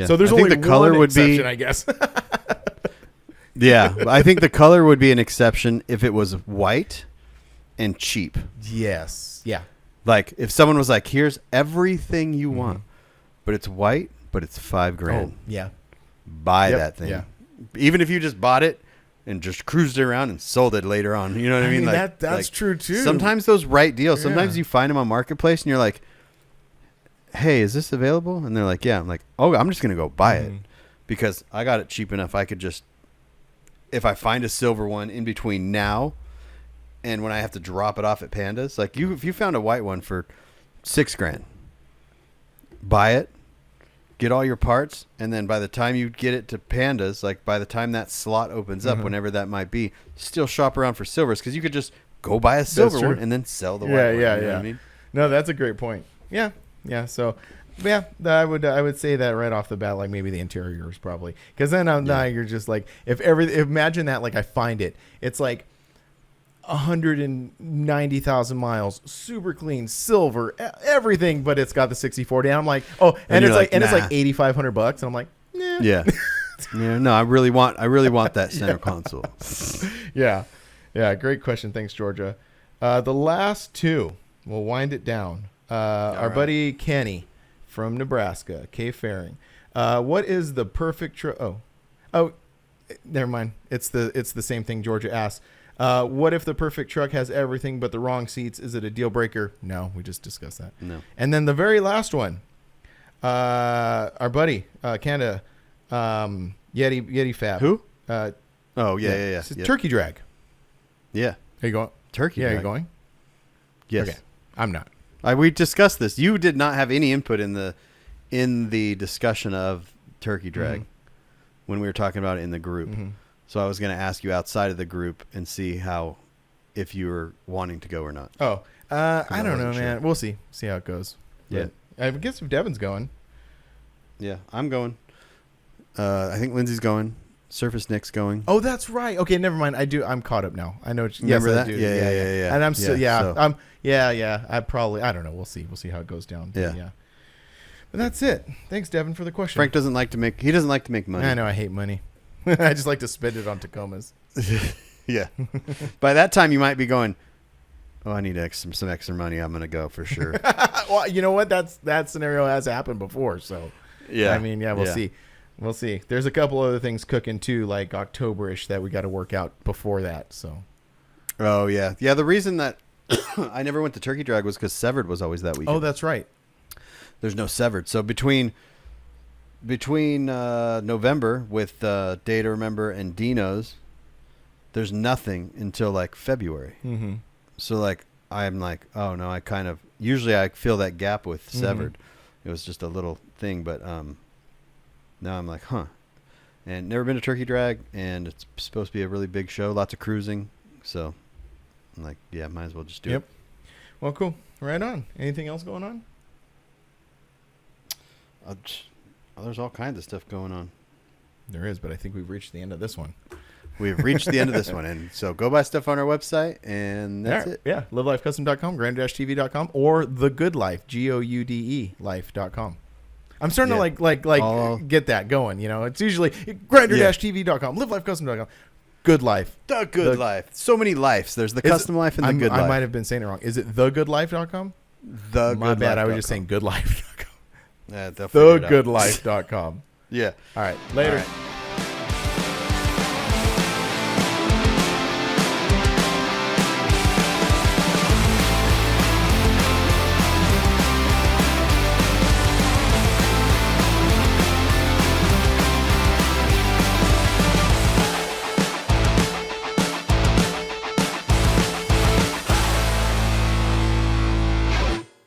So there's only the color would be, I guess. Yeah, I think the color would be an exception if it was white and cheap. Yes. Yeah. Like if someone was like, "Here's everything you want, but it's white, but it's $5,000." Oh, yeah. Buy that thing. Yeah. Even if you just bought it and just cruised it around and sold it later on. You know what I mean? Like, that's true too. Sometimes those right deals, sometimes you find them on Marketplace and you're like, hey, is this available? And they're like, yeah. I'm like, oh, I'm just going to go buy it because I got it cheap enough. I could just, if I find a silver one in between now and when I have to drop it off at Pandas, like if you found a white one for $6,000, buy it. Get all your parts, and then by the time you get it to Pandas, like by the time that slot opens up, whenever that might be, still shop around for silvers because you could just go buy a silver one and then sell the white one. You know what I mean? No, that's a great point. Yeah. So, I would say that right off the bat, like maybe the interiors probably, because then now you're just like imagine that like I find it, it's like 190,000 miles, super clean, silver, everything, but it's got the 60-40. And I'm like, and it's like, it's like $8,500, and I'm like, nah. Yeah. No, I really want that center console. Yeah. Great question. Thanks, Georgia. The last two, we'll wind it down. Our buddy Kenny from Nebraska, K. Faring. What is the perfect truck? Oh, never mind. It's the same thing Georgia asked. What if the perfect truck has everything but the wrong seats? Is it a deal breaker? No, we just discussed that. No. And then the very last one, our buddy, Canada, Yeti Fab. Who? Yeah. Turkey drag. Yeah. Are you going? Turkey drag. Are you going? Yes. Okay. I'm not. We discussed this. You did not have any input in the discussion of turkey drag when we were talking about it in the group. So I was going to ask you outside of the group and see if you were wanting to go or not. Oh, I don't know, man. We'll see how it goes. Yeah. I guess if Devin's going. Yeah, I'm going. I think Lindsay's going. Surface Nick's going. Oh, that's right. Okay, never mind. I'm caught up now. I know. Remember that? I do. Yeah. And I'm still, I don't know. We'll see how it goes down. Yeah. But that's it. Thanks, Devin, for the question. Frank doesn't like to make money. I know. I hate money. I just like to spend it on Tacomas. Yeah. By that time, you might be going, oh, I need some extra money. I'm going to go for sure. Well, you know what? That scenario has happened before. So, yeah. I mean, we'll see. We'll see. There's a couple other things cooking too, like October-ish that we got to work out before that. So. Oh, yeah. Yeah, the reason that I never went to Turkey Drag was because Severed was always that weekend. Oh, that's right. There's no Severed. So between November with Day to Remember and Dino's, there's nothing until like February. Mm-hmm. So like I'm like, oh no, usually I fill that gap with Severed. It was just a little thing, but now I'm like, huh. And never been to Turkey Drag, and it's supposed to be a really big show, lots of cruising. So I'm like, yeah, might as well just do it. Well, cool. Right on. Anything else going on? There's all kinds of stuff going on. There is, but I think we've reached the end of this one. We've reached the end of this one. And so go buy stuff on our website, and that's it. Yeah, livelifecustom.com, grand-tv.com, or The Good Life, GOUDE life.com. I'm starting to get that going. You know, it's usually grinder-tv.com, livelifecustom.com. Good Life. The Good Life. So many lives. There's the custom life and the good life. I might have been saying it wrong. Is it thegoodlife.com? My bad. I was just saying goodlife.com. Yeah, thegoodlife.com. Yeah. All right. Later. All right.